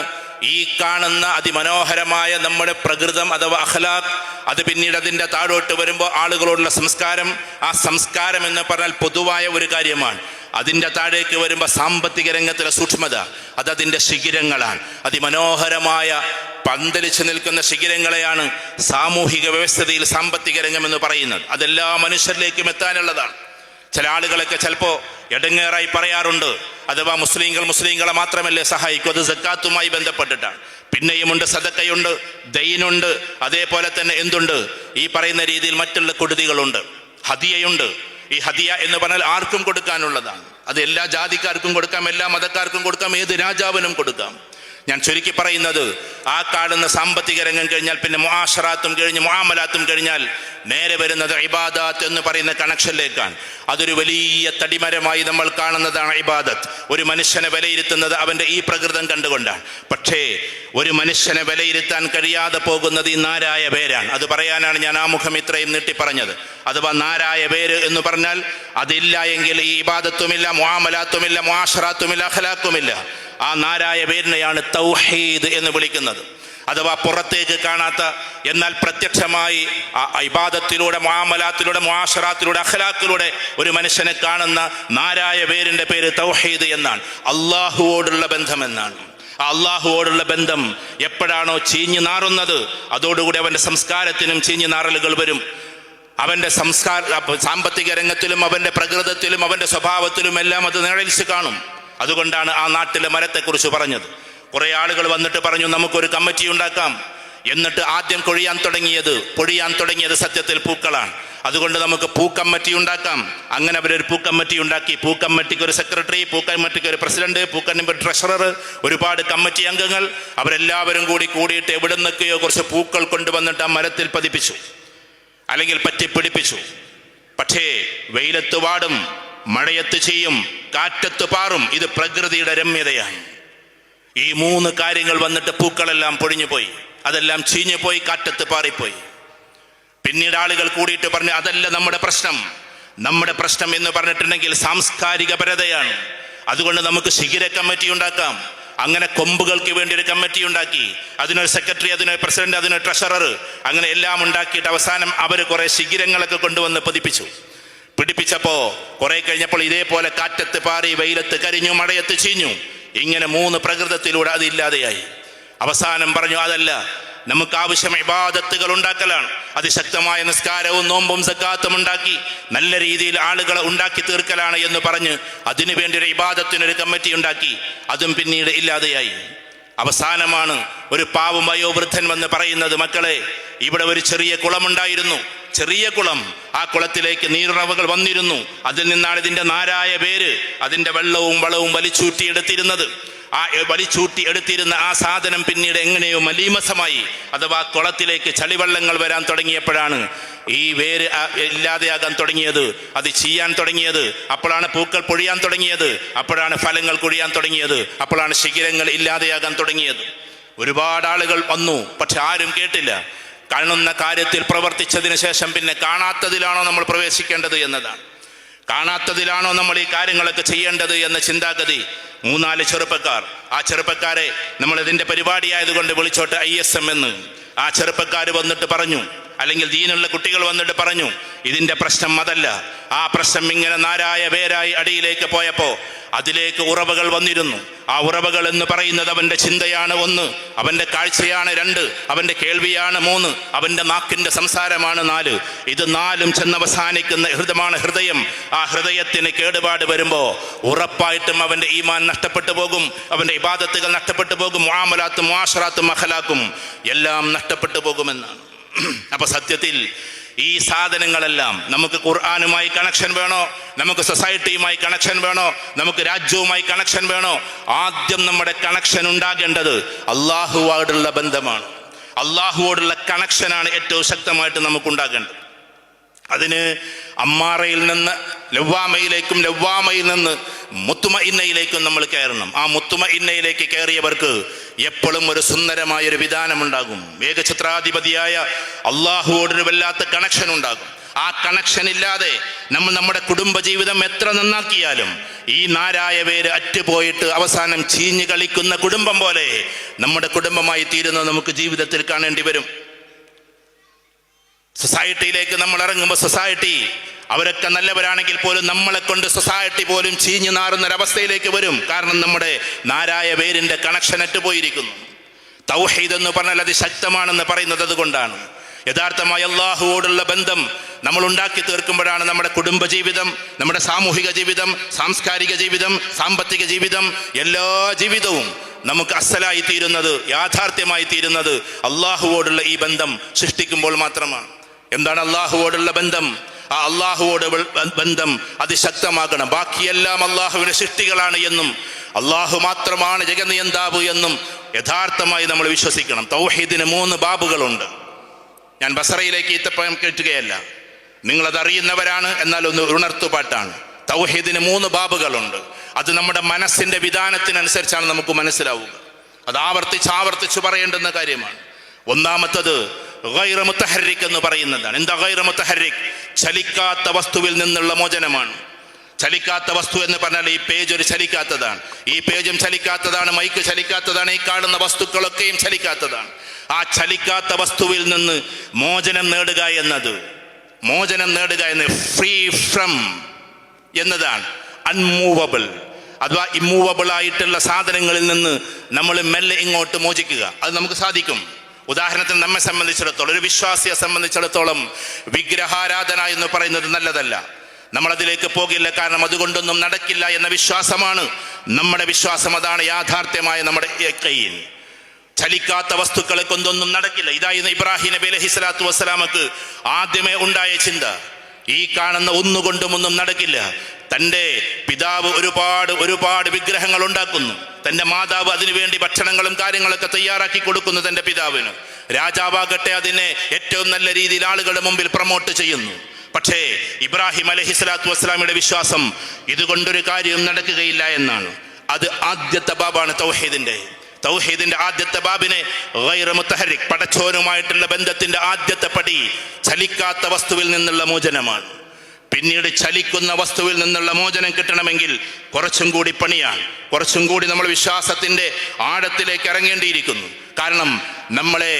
ഈ കാണുന്ന അതിമനോഹരമായ നമ്മുടെ പ്രകൃതം അഥവാ അഖ്ലാഖ്, അത് പിന്നീട് അതിൻ്റെ താഴോട്ട് വരുമ്പോൾ ആളുകളോടുള്ള സംസ്കാരം. ആ സംസ്കാരം എന്ന് പറഞ്ഞാൽ പൊതുവായ ഒരു കാര്യമാണ്. അതിൻ്റെ താഴേക്ക് വരുമ്പോൾ സാമ്പത്തിക രംഗത്തിലെ സൂക്ഷ്മത, അതതിൻ്റെ ശിഖിരങ്ങളാണ്. അതിമനോഹരമായ പന്തലിച്ച് നിൽക്കുന്ന ശിഖിരങ്ങളെയാണ് സാമൂഹിക വ്യവസ്ഥതയിൽ സാമ്പത്തിക രംഗം എന്ന് പറയുന്നത്. അതെല്ലാ മനുഷ്യരിലേക്കും എത്താനുള്ളതാണ്. ചില ആളുകളൊക്കെ ചിലപ്പോൾ എടങ്ങേറായി പറയാറുണ്ട്, അഥവാ മുസ്ലിങ്ങളെ മാത്രമല്ലേ സഹായിക്കും, അത് സക്കാത്തുമായി ബന്ധപ്പെട്ടിട്ടാണ്. പിന്നെയുമുണ്ട് സദക്കയുണ്ട്, ദൈനുണ്ട്, അതേപോലെ തന്നെ എന്തുണ്ട്, ഈ പറയുന്ന രീതിയിൽ മറ്റുള്ള കൊടുതികളുണ്ട്, ഹദിയയുണ്ട്. ഈ ഹദിയ എന്ന് പറഞ്ഞാൽ ആർക്കും കൊടുക്കാനുള്ളതാണ്. അത് എല്ലാ ജാതിക്കാർക്കും കൊടുക്കാം, എല്ലാ മതക്കാർക്കും കൊടുക്കാം, ഏത് രാജാവിനും കൊടുക്കാം. ഞാൻ ചുരുക്കി പറയുന്നത്, ആ കാണുന്ന സാമ്പത്തിക രംഗം കഴിഞ്ഞാൽ പിന്നെ മുആശറാത്തും കഴിഞ്ഞ് മുആമലാത്തും കഴിഞ്ഞാൽ നേരെ വരുന്നത് ഇബാദത്ത് എന്ന് പറയുന്ന കണക്ഷനിലേക്കാണ്. അതൊരു വലിയ തടിമരമായി നമ്മൾ കാണുന്നതാണ് ഇബാദത്ത്. ഒരു മനുഷ്യനെ വിലയിരുത്തുന്നത് അവൻ്റെ ഈ പ്രകൃതം കണ്ടുകൊണ്ടാണ്. പക്ഷേ ഒരു മനുഷ്യനെ വിലയിരുത്താൻ കഴിയാതെ പോകുന്നത് ഈ നാരായ പേരാണ്. അത് പറയാനാണ് ഞാൻ ആമുഖം ഇത്രയും നീട്ടി പറഞ്ഞത്. അഥവാ നാരായ പേര് എന്ന് പറഞ്ഞാൽ അതില്ല എങ്കിൽ ഈ ഇബാദത്തുമില്ല, മുആമലാത്തുമില്ല, മുആശറാത്തുമില്ല, അഖ്ലാഖുമില്ല. ആ നാരായ പേരിനെയാണ് തൗഹീദ് എന്ന് വിളിക്കുന്നത്. അഥവാ പുറത്തേക്ക് കാണാത്ത എന്നാൽ പ്രത്യക്ഷമായി ഇബാദത്തിലൂടെ, മുആമലാത്തിലൂടെ, മുആശറാത്തിലൂടെ, അഖ്ലാഖിലൂടെ ഒരു മനുഷ്യനെ കാണുന്ന നാരായ പേരിൻ്റെ പേര് തൗഹീദ് എന്നാണ്. അള്ളാഹുവോടുള്ള ബന്ധം എന്നാണ്. ആ അള്ളാഹുവോടുള്ള ബന്ധം എപ്പോഴാണോ ചീഞ്ഞു നാറുന്നത്, അതോടുകൂടി അവൻ്റെ സംസ്കാരത്തിനും ചീഞ്ഞു നാറലുകൾ വരും. അവൻ്റെ സാമ്പത്തിക രംഗത്തിലും അവൻ്റെ പ്രകൃതത്തിലും അവൻ്റെ സ്വഭാവത്തിലും എല്ലാം അത് നിഴലിച്ച് കാണും. അതുകൊണ്ടാണ് ആ നാട്ടിലെ മരത്തെക്കുറിച്ച് പറഞ്ഞത്. കുറേ ആളുകൾ വന്നിട്ട് പറഞ്ഞു, നമുക്കൊരു കമ്മിറ്റി ഉണ്ടാക്കാം. എന്നിട്ട് ആദ്യം പൊഴിയാൻ തുടങ്ങിയത് സത്യത്തിൽ പൂക്കളാണ്. അതുകൊണ്ട് നമുക്ക് പൂക്കമ്മിറ്റി ഉണ്ടാക്കാം. അങ്ങനെ അവരൊരു പൂക്കമ്മിറ്റി ഉണ്ടാക്കി. പൂക്കമ്മിറ്റിക്ക് ഒരു സെക്രട്ടറി, പൂക്കമ്മിറ്റിക്ക് ഒരു പ്രസിഡന്റ്, പൂക്കമ്മിറ്റി ട്രഷറർ, ഒരുപാട് കമ്മിറ്റി അംഗങ്ങൾ. അവരെല്ലാവരും കൂടിയിട്ട് എവിടെ നിന്നൊക്കെയോ കുറച്ച് പൂക്കൾ കൊണ്ടുവന്നിട്ട് ആ മരത്തിൽ പതിപ്പിച്ചു, അല്ലെങ്കിൽ പറ്റിപ്പിടിപ്പിച്ചു. പക്ഷേ വെയിലത്ത് വാടും, മഴയത്ത് ചെയ്യും, കാറ്റത്ത് പാറും. ഇത് പ്രകൃതിയുടെ രമ്യതയാണ്. ഈ മൂന്ന് കാര്യങ്ങൾ വന്നിട്ട് പൂക്കളെല്ലാം പൊഴിഞ്ഞു പോയി, അതെല്ലാം ചീഞ്ഞു പോയി, കാറ്റത്ത് പാറിപ്പോയി. പിന്നീട് ആളുകൾ കൂടിയിട്ട് പറഞ്ഞു, അതല്ല നമ്മുടെ പ്രശ്നം എന്ന് പറഞ്ഞിട്ടുണ്ടെങ്കിൽ സാംസ്കാരിക പരതയാണ്. അതുകൊണ്ട് നമുക്ക് ശിഖിര കമ്മിറ്റി ഉണ്ടാക്കാം. അങ്ങനെ കൊമ്പുകൾക്ക് വേണ്ടി ഒരു കമ്മിറ്റി ഉണ്ടാക്കി. അതിനൊരു സെക്രട്ടറി, അതിനൊരു പ്രസിഡന്റ്, അതിനൊരു ട്രഷറർ, അങ്ങനെ എല്ലാം ഉണ്ടാക്കിയിട്ട് അവസാനം അവർ കുറെ ശിഖിരങ്ങളൊക്കെ കൊണ്ടുവന്ന് പിടിപ്പിച്ചപ്പോൾ കുറെ കഴിഞ്ഞപ്പോൾ ഇതേപോലെ കാറ്റത്ത് പാറി, വെയിലത്ത് കരിഞ്ഞു, മഴയത്ത് ചീഞ്ഞു. ഇങ്ങനെ മൂന്ന് പ്രകൃതത്തിലൂടെ അതില്ലാതെയായി. അവസാനം പറഞ്ഞു, അതല്ല, നമുക്ക് ആവശ്യം ഇബാദത്തുകൾ ഉണ്ടാക്കലാണ്. അതിശക്തമായ നിസ്കാരവും നോമ്പും സക്കാത്തും ഉണ്ടാക്കി നല്ല രീതിയിൽ ആളുകളെ ഉണ്ടാക്കി തീർക്കലാണ് എന്ന് പറഞ്ഞ് അതിനുവേണ്ടി ഒരു ഇബാദത്തിനൊരു കമ്മിറ്റി ഉണ്ടാക്കി. അതും പിന്നീട് ഇല്ലാതെയായി. അവസാനമാണ് ഒരു പാവം വയോവൃദ്ധൻ വന്ന് പറയുന്നത്, മക്കളെ, ഇവിടെ ഒരു ചെറിയ കുളമുണ്ടായിരുന്നു, ചെറിയ കുളം. ആ കുളത്തിലേക്ക് നീരുറവകൾ വന്നിരുന്നു. അതിൽ നിന്നാണ് ഇതിൻ്റെ നാരായ പേര്. അതിൻ്റെ വെള്ളവും വളവും വലിച്ചൂറ്റിയെടുത്തിരുന്നത്. ആ വലിച്ചൂട്ടിയെടുത്തിരുന്ന ആ സാധനം പിന്നീട് എങ്ങനെയോ മലീമസമായി, അഥവാ കുളത്തിലേക്ക് ചളിവെള്ളങ്ങൾ വരാൻ തുടങ്ങിയപ്പോഴാണ് ഈ വേര് ഇല്ലാതെയാകാൻ തുടങ്ങിയത്, അത് ചെയ്യാൻ തുടങ്ങിയത്. അപ്പോഴാണ് പൂക്കൾ പൊഴിയാൻ തുടങ്ങിയത്, അപ്പോഴാണ് ഫലങ്ങൾ കൊഴിയാൻ തുടങ്ങിയത്, അപ്പോഴാണ് ശിഖിരങ്ങൾ ഇല്ലാതെയാകാൻ തുടങ്ങിയത്. ഒരുപാട് ആളുകൾ വന്നു, പക്ഷെ ആരും കേട്ടില്ല. കാണുന്ന കാര്യത്തിൽ പ്രവർത്തിച്ചതിന് ശേഷം പിന്നെ കാണാത്തതിലാണോ നമ്മൾ പ്രവേശിക്കേണ്ടത് എന്നതാണ്. കാണാത്തതിലാണോ നമ്മൾ ഈ കാര്യങ്ങളൊക്കെ ചെയ്യേണ്ടത് എന്ന ചിന്താഗതി. 3-4 ചെറുപ്പക്കാർ, ആ ചെറുപ്പക്കാരെ നമ്മൾ ഇതിൻ്റെ പരിപാടിയായതുകൊണ്ട് വിളിച്ചോട്ടെ ISM എന്ന്. ആ ചെറുപ്പക്കാർ വന്നിട്ട് പറഞ്ഞു, അല്ലെങ്കിൽ ദീനുള്ള കുട്ടികൾ വന്നിട്ട് പറഞ്ഞു, ഇതിൻ്റെ പ്രശ്നം അതല്ല, ആ പ്രശ്നം ഇങ്ങനെ നാരായ വേരായി അടിയിലേക്ക് പോയപ്പോൾ അതിലേക്ക് ഉറവകൾ വന്നിരുന്നു. ആ ഉറവകൾ എന്ന് പറയുന്നത് അവൻ്റെ ചിന്തയാണ് 1, അവൻ്റെ കാഴ്ചയാണ് 2, അവൻ്റെ കേൾവിയാണ് 3, അവൻ്റെ നാക്കിൻ്റെ സംസാരമാണ് 4. ഇത് 4 ചെന്നവസാനിക്കുന്ന ഹൃദയം. ആ ഹൃദയത്തിന് കേടുപാട് വരുമ്പോൾ ഉറപ്പായിട്ടും അവൻ്റെ ഈമാൻ നഷ്ടപ്പെട്ടു പോകും, അവൻ്റെ ഇബാദത്തുകൾ നഷ്ടപ്പെട്ടു പോകും, മുആമലാത്തും മുആശറാത്തും അഖ്ലാഖും എല്ലാം നഷ്ടപ്പെട്ടു പോകുമെന്നാണ്. അപ്പൊ സത്യത്തിൽ ഈ സാധനങ്ങളെല്ലാം നമുക്ക് ഖുർആനുമായി കണക്ഷൻ വേണോ, നമുക്ക് സൊസൈറ്റിയുമായി കണക്ഷൻ വേണോ, നമുക്ക് രാജ്യവുമായി കണക്ഷൻ വേണോ, ആദ്യം നമ്മുടെ കണക്ഷൻ ഉണ്ടാകേണ്ടത് അള്ളാഹുവോടുള്ള ബന്ധമാണ്. അള്ളാഹുവോടുള്ള കണക്ഷനാണ് ഏറ്റവും ശക്തമായിട്ട് നമുക്കുണ്ടാകേണ്ടത്. അതിന് അമ്മാറയിൽ നിന്ന് ലവ്വാമയിലേക്കും, ലവ്വാമയിൽ നിന്ന് മുത്തുമഇന്നയിലേക്കും നമ്മൾ കയറണം. ആ മുത്തുമഇന്നയിലേക്ക് കയറിയവർക്ക് എപ്പോഴും ഒരു സുന്ദരമായൊരു വിധാനമുണ്ടാകും. ഏകഛത്രാധിപതിയായ അള്ളാഹുവോടൊരു വല്ലാത്ത കണക്ഷൻ ഉണ്ടാകും. ആ കണക്ഷൻ ഇല്ലാതെ നമ്മൾ നമ്മുടെ കുടുംബജീവിതം എത്ര നന്നാക്കിയാലും ഈ നാരായ വേര് അറ്റുപോയിട്ട് അവസാനം ചീഞ്ഞു കളിക്കുന്ന കുടുംബം പോലെ നമ്മുടെ കുടുംബമായി തീരുന്നത് നമുക്ക് ജീവിതത്തിൽ കാണേണ്ടി വരും. സൊസൈറ്റിയിലേക്ക് നമ്മൾ ഇറങ്ങുമ്പോൾ സൊസൈറ്റി അവരൊക്കെ നല്ലവരാണെങ്കിൽ പോലും നമ്മളെ കൊണ്ട് സൊസൈറ്റി പോലും ചീഞ്ഞു നാറുന്നൊരവസ്ഥയിലേക്ക് വരും. കാരണം നമ്മുടെ നാരായ വേരിൻ്റെ കണക്ഷൻ അറ്റുപോയിരിക്കുന്നു. തൗഹീദ് എന്ന് പറഞ്ഞാൽ അത് ശക്തമാണെന്ന് പറയുന്നത് അതുകൊണ്ടാണ്. യഥാർത്ഥമായി അള്ളാഹുവോടുള്ള ബന്ധം നമ്മൾ ഉണ്ടാക്കി തീർക്കുമ്പോഴാണ് നമ്മുടെ കുടുംബജീവിതം, നമ്മുടെ സാമൂഹിക ജീവിതം, സാംസ്കാരിക ജീവിതം, സാമ്പത്തിക ജീവിതം, എല്ലാ ജീവിതവും നമുക്ക് അസലായി തീരുന്നത്, യാഥാർത്ഥ്യമായി തീരുന്നത് അള്ളാഹുവോടുള്ള ഈ ബന്ധം സൃഷ്ടിക്കുമ്പോൾ മാത്രമാണ്. എന്താണ് അള്ളാഹുവോടുള്ള ബന്ധം? ആ അള്ളാഹുവോട് ബന്ധം അതിശക്തമാകണം. ബാക്കിയെല്ലാം അള്ളാഹുവിന്റെ സൃഷ്ടികളാണ് എന്നും അള്ളാഹു മാത്രമാണ് ജഗന്നിയന്താവ് എന്നും യഥാർത്ഥമായി നമ്മൾ വിശ്വസിക്കണം. തൗഹീദിന് 3 ബാബുകളുണ്ട്. ഞാൻ ബസറയിലേക്ക് ഈത്തപ്പഴം കേട്ടുകയല്ല, നിങ്ങളതറിയുന്നവരാണ്, എന്നാൽ ഒന്ന് ഉണർത്തുപാട്ടാണ്. തൗഹീദിന് 3 ബാബുകളുണ്ട്. അത് നമ്മുടെ മനസ്സിന്റെ വിധാനത്തിനനുസരിച്ചാണ് നമുക്ക് മനസ്സിലാവുക. അത് ആവർത്തിച്ച് പറയേണ്ടുന്ന കാര്യമാണ്. ഒന്നാമത്തത് ഗൈറ മുത്തഹർരിക് എന്ന് പറയുന്നതാണ്. എന്താ ഗൈറ മുത്തഹർരിക്? ചലിക്കാത്ത വസ്തുവിൽ നിന്നുള്ള മോചനമാണ്. ചലിക്കാത്ത വസ്തു എന്ന് പറഞ്ഞാൽ ഈ പേജ് ഒരു ചലിക്കാത്തതാണ്, ഈ പേജും ചലിക്കാത്തതാണ്, മൈക്ക് ചലിക്കാത്തതാണ്, ഈ കാണുന്ന വസ്തുക്കളൊക്കെയും ചലിക്കാത്തതാണ്. ആ ചലിക്കാത്ത വസ്തുവിൽ നിന്ന് മോചനം നേടുക എന്നത് ഫ്രീ ഫ്രം എന്നതാണ്. അൺമൂവബിൾ അഥവാ ഇമ്മൂവബിൾ ആയിട്ടുള്ള സാധനങ്ങളിൽ നിന്ന് നമ്മൾ മെല്ലെ ഇങ്ങോട്ട് മോചിക്കുക. അത് നമുക്ക് സാധിക്കും. ഉദാഹരണത്തിന് നമ്മെ സംബന്ധിച്ചിടത്തോളം, ഒരു വിശ്വാസിയെ സംബന്ധിച്ചിടത്തോളം വിഗ്രഹാരാധന എന്ന് പറയുന്നത് നല്ലതല്ല. നമ്മളതിലേക്ക് പോകില്ല, കാരണം അതുകൊണ്ടൊന്നും നടക്കില്ല എന്ന വിശ്വാസമാണ് നമ്മുടെ വിശ്വാസം. അതാണ് യാഥാർത്ഥ്യമായ നമ്മുടെ യഖീൻ. ചലിക്കാത്ത വസ്തുക്കളെ കൊണ്ടൊന്നും നടക്കില്ല. ഇതായിരുന്നു ഇബ്രാഹിം നബി അലൈഹി സ്വലാത്തു വസ്സലാമക്ക് ആദ്യമേ ഉണ്ടായ ചിന്ത. ഈ കാണുന്ന ഒന്നുകൊണ്ടും ഒന്നും നടക്കില്ല. തൻ്റെ പിതാവ് ഒരുപാട് വിഗ്രഹങ്ങൾ ഉണ്ടാക്കുന്നു. തൻ്റെ മാതാവ് അതിനുവേണ്ടി ഭക്ഷണങ്ങളും കാര്യങ്ങളൊക്കെ തയ്യാറാക്കി കൊടുക്കുന്നു തൻ്റെ പിതാവിന്. രാജാവാകട്ടെ അതിനെ ഏറ്റവും നല്ല രീതിയിൽ ആളുകളുടെ മുമ്പിൽ പ്രൊമോട്ട് ചെയ്യുന്നു. പക്ഷേ ഇബ്രാഹിം അലൈഹി സ്വലാത്തു വസ്സലാമിയുടെ വിശ്വാസം ഇതുകൊണ്ടൊരു കാര്യവും നടക്കുകയില്ല എന്നാണ്. അത് ആദ്യത്തെ ബാബാണ് തൗഹീദിന്റെ ആദ്യത്തെ ബാബിനെ ഗൈറ മുത്തഹരിക്, പടച്ചോനുമായിട്ടുള്ള ബന്ധത്തിന്റെ ആദ്യത്തെ പടി ചലിക്കാത്ത വസ്തുവിൽ നിന്നുള്ള മോചനമാണ്. പിന്നീട് ചലിക്കുന്ന വസ്തുവിൽ നിന്നുള്ള മോചനം കിട്ടണമെങ്കിൽ കുറച്ചും കൂടി പണിയാണ്, കുറച്ചും കൂടി നമ്മൾ വിശ്വാസത്തിന്റെ ആഴത്തിലേക്ക് ഇറങ്ങേണ്ടിയിരിക്കുന്നു. കാരണം നമ്മളെ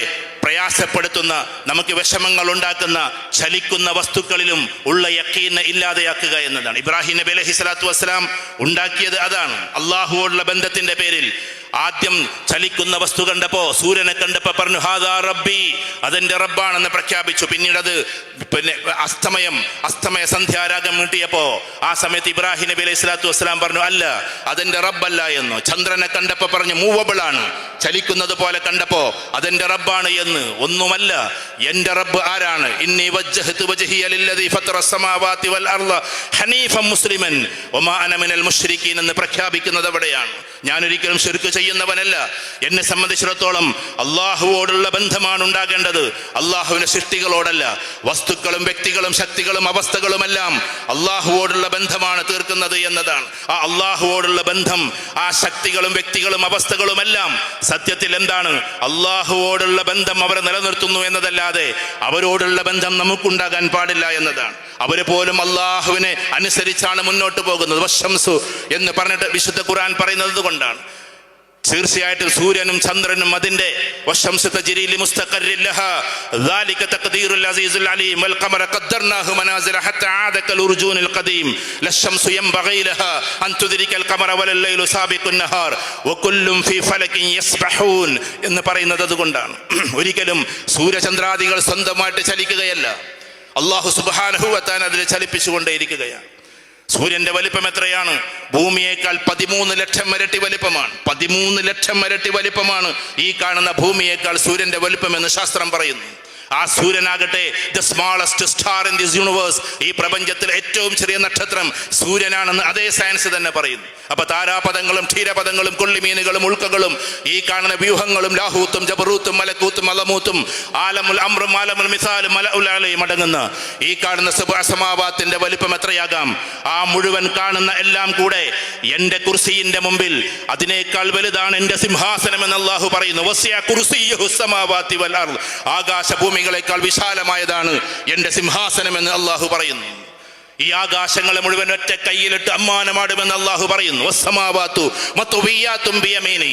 പ്രയാസപ്പെടുത്തുന്ന, നമുക്ക് വിഷമങ്ങൾ ഉണ്ടാക്കുന്ന ചലിക്കുന്ന വസ്തുക്കളിലും ഉള്ള യഖീനെ ഇല്ലാതെയാക്കുക എന്നതാണ്. ഇബ്രാഹിം നബി അലൈഹി സ്വലാത്തു വസ്സലാം ഉണ്ടാക്കിയത് അതാണ്. അള്ളാഹുവോടുള്ള ബന്ധത്തിന്റെ പേരിൽ ആദ്യം ചലിക്കുന്ന വസ്തു കണ്ടപ്പോ, സൂര്യനെ കണ്ടപ്പോ പറഞ്ഞു ഹാദാ റബ്ബി, അതെന്റെ റബ്ബാണെന്ന് പ്രഖ്യാപിച്ചു. പിന്നീട് അത് അസ്തമയ സന്ധ്യാരാഗം നീട്ടിയപ്പോ ആ സമയത്ത് ഇബ്രാഹിം നബി അലൈഹി സ്വലാത്തു വസ്സലാം പറഞ്ഞു അല്ല, അതെന്റെ റബ്ബല്ല എന്ന്. ചന്ദ്രനെ കണ്ടപ്പോ പറഞ്ഞു മൂവബിൾ ആണ്, ചലിക്കുന്നത് പോലെ കണ്ടപ്പോ അതെന്റെ റബ്ബാണ് എന്ന്. ഒന്നുമല്ല, എന്റെ റബ്ബ് ആരാണ്? ഇന്നി വജ്ജഹ്തു വജ്ഹിയ ലില്ലദീ ഫത്തറ അസ്സമാവാതി വൽ അർള ഹനീഫൻ മുസ്ലിമൻ വമാ അന മിനൽ മുശ്രിക്കീൻ എന്ന് പ്രഖ്യാപിക്കുന്നത് എവിടെയാണ്? ഞാൻ ഒരിക്കലും ശിർക്ക് ചെയ്യുന്നവനല്ല. എന്നെ സംബന്ധിച്ചിടത്തോളം അള്ളാഹുവോടുള്ള ബന്ധമാണ് ഉണ്ടാകേണ്ടത്, അള്ളാഹുവിന്റെ സൃഷ്ടികളോടല്ല. വസ്തുക്കളും വ്യക്തികളും ശക്തികളും അവസ്ഥകളുമെല്ലാം അള്ളാഹുവോടുള്ള ബന്ധമാണ് തീർക്കുന്നത് എന്നതാണ്. ആ അള്ളാഹുവോടുള്ള ബന്ധം, ആ ശക്തികളും വ്യക്തികളും അവസ്ഥകളുമെല്ലാം സത്യത്തിൽ എന്താണ്? അള്ളാഹുവോടുള്ള ബന്ധം അവരെ നിലനിർത്തുന്നു എന്നതല്ലാതെ അവരോടുള്ള ബന്ധം നമുക്കുണ്ടാകാൻ പാടില്ല എന്നതാണ്. അവര് പോലും അള്ളാഹുവിനെ അനുസരിച്ചാണ് മുന്നോട്ട് പോകുന്നത്. വശംസു എന്ന് പറഞ്ഞിട്ട് വിശുദ്ധ ഖുർആൻ പറയുന്നത് കൊണ്ടാണ്. തീർച്ചയായിട്ടും സൂര്യനും ചന്ദ്രനും അതിന്റെ വശംസ തജ്രി ലിമുസ്തഖറിൻ ലഹാ ദാലിക തഖ്ദീറുൽ അസീസുൽ അലീം വൽ ഖമറ ഖദ്ദർനാഹു മനാസില ഹത്താ ആദ കൽ ഉർജൂനിൽ ഖദീം ലശംസു യൻബഗി ലഹാ അൻ തുദ്രികൽ ഖമറ വലൽ ലൈലു സാബിഖുൻ നഹാർ വകുല്ലും ഫീ ഫലകിൻ യസ്ബഹൂൻ എന്ന് പറയുന്നത് അതുകൊണ്ടാണ്. ഒരിക്കലും സൂര്യചന്ദ്രാദികൾ സ്വന്തമായിട്ട് ചലിക്കുകയല്ല, അല്ലാഹു സുബ്ഹാനഹു വ തആല അതിനെ ചലിപ്പിച്ചുകൊണ്ടേയിരിക്കുകയാണ്. സൂര്യന്റെ വലിപ്പം എത്രയാണ്? ഭൂമിയേക്കാൾ 13 ലക്ഷം ഇരട്ടി വലിപ്പമാണ്. 13 ലക്ഷം ഇരട്ടി വലിപ്പമാണ് ഈ കാണുന്ന ഭൂമിയേക്കാൾ സൂര്യന്റെ വലിപ്പം എന്ന് ശാസ്ത്രം പറയുന്നു. ആ സൂര്യനാകട്ടെ the smallest star in this universe, ഈ പ്രപഞ്ചത്തിലെ ഏറ്റവും ചെറിയ നക്ഷത്രം സൂര്യനാണെന്ന് അതേ സയൻസ് തന്നെ പറയുന്നു. അപ്പൊ താരാപഥങ്ങളും ക്ഷീരപഥങ്ങളും കൊള്ളിമീനുകളും ഉൾക്കകളും ഈ കാണുന്ന വ്യൂഹങ്ങളും ലാഹൂത്തും ജബറൂത്തും മലക്കൂത്തും അലമൂത്തും ആലമുൽ അമ്രും ആലമുൽ മിസാലും മലഉൽ അലയും അടങ്ങുന്ന ഈ കാണുന്ന സമാവാത്തിന്റെ വലിപ്പം എത്രയാകാം? ആ മുഴുവൻ കാണുന്ന എല്ലാം കൂടെ എന്റെ കുർസിയുടെ മുമ്പിൽ അതിനേക്കാൾ വലുതാണ് എന്റെ സിംഹാസനം എന്ന് അല്ലാഹു പറയുന്നു. വസിഅ കുർസിയ്യുഹു സമാവാതി വൽ അർദ്, ആകാശ ഭൂമികളെക്കാൾ വിശാലമായതാണ് എന്റെ സിംഹാസനം എന്ന് അല്ലാഹു പറയുന്നു. ഈ ആകാശങ്ങളെ മുഴുവൻ ഒറ്റ കയ്യിലിട്ട് അമ്മാനമാടുമെന്ന് അല്ലാഹു പറയുന്നു. വസ്സമാവാതു മത്വിയാതും ബിയമീനി,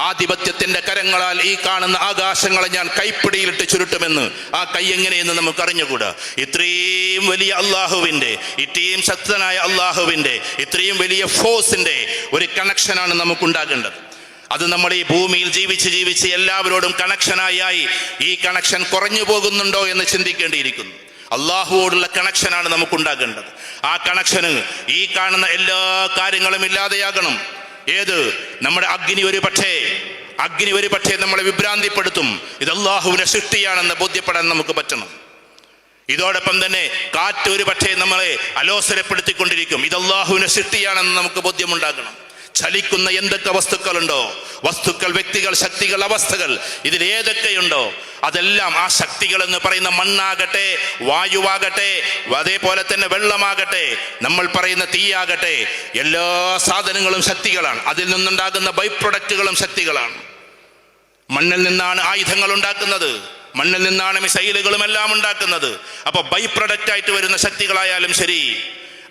ആധിപത്യത്തിന്റെ കരങ്ങളാൽ ഈ കാണുന്ന ആകാശങ്ങളെ ഞാൻ കൈപ്പിടിയിലിട്ട് ചുരുട്ടുമെന്ന്. ആ കൈ എങ്ങനെയെന്ന് നമുക്ക് അറിഞ്ഞുകൂടാ. ഇത്രയും വലിയ അള്ളാഹുവിന്റെ, ഇത്രയും ശക്തനായ അള്ളാഹുവിന്റെ, ഇത്രയും വലിയ ഫോഴ്സിന്റെ ഒരു കണക്ഷനാണ് നമുക്കുണ്ടാകേണ്ടത്. അത് നമ്മൾ ഈ ഭൂമിയിൽ ജീവിച്ച് എല്ലാവരോടും കണക്ഷനായി ഈ കണക്ഷൻ കുറഞ്ഞു പോകുന്നുണ്ടോ എന്ന് ചിന്തിക്കേണ്ടിയിരിക്കുന്നു. അള്ളാഹുവോടുള്ള കണക്ഷനാണ് നമുക്കുണ്ടാകേണ്ടത്. ആ കണക്ഷന് ഈ കാണുന്ന എല്ലാ കാര്യങ്ങളും ഇല്ലാതെയാകണം. ഏത്? നമ്മുടെ അഗ്നി ഒരു പക്ഷേ നമ്മളെ വിഭ്രാന്തിപ്പെടുത്തും. ഇത് അള്ളാഹുവിന്റെ സൃഷ്ടിയാണെന്ന് ബോധ്യപ്പെടാൻ നമുക്ക് പറ്റണം. ഇതോടൊപ്പം തന്നെ കാറ്റ് ഒരു പക്ഷേ നമ്മളെ അലോസരപ്പെടുത്തിക്കൊണ്ടിരിക്കും. ഇത് അള്ളാഹുവിന്റെ സൃഷ്ടിയാണെന്ന് നമുക്ക് ബോധ്യമുണ്ടാകണം. ചലിക്കുന്ന എന്തൊക്കെ വസ്തുക്കളുണ്ടോ, വസ്തുക്കൾ, വ്യക്തികൾ, ശക്തികൾ, അവസ്ഥകൾ, ഇതിൽ ഏതൊക്കെയുണ്ടോ അതെല്ലാം ആ ശക്തികൾ എന്ന് പറയുന്ന മണ്ണാകട്ടെ, വായുവാകട്ടെ, അതേപോലെ തന്നെ വെള്ളമാകട്ടെ, നമ്മൾ പറയുന്ന തീയാകട്ടെ, എല്ലാ സാധനങ്ങളും ശക്തികളാണ്. അതിൽ നിന്നുണ്ടാകുന്ന ബൈ പ്രൊഡക്റ്റുകളും ശക്തികളാണ്. മണ്ണിൽ നിന്നാണ് ആയുധങ്ങൾ ഉണ്ടാക്കുന്നത്, മണ്ണിൽ നിന്നാണ് മിസൈലുകളും എല്ലാം ഉണ്ടാക്കുന്നത്. അപ്പൊ ബൈ പ്രൊഡക്റ്റ് ആയിട്ട് വരുന്ന ശക്തികളായാലും ശരി,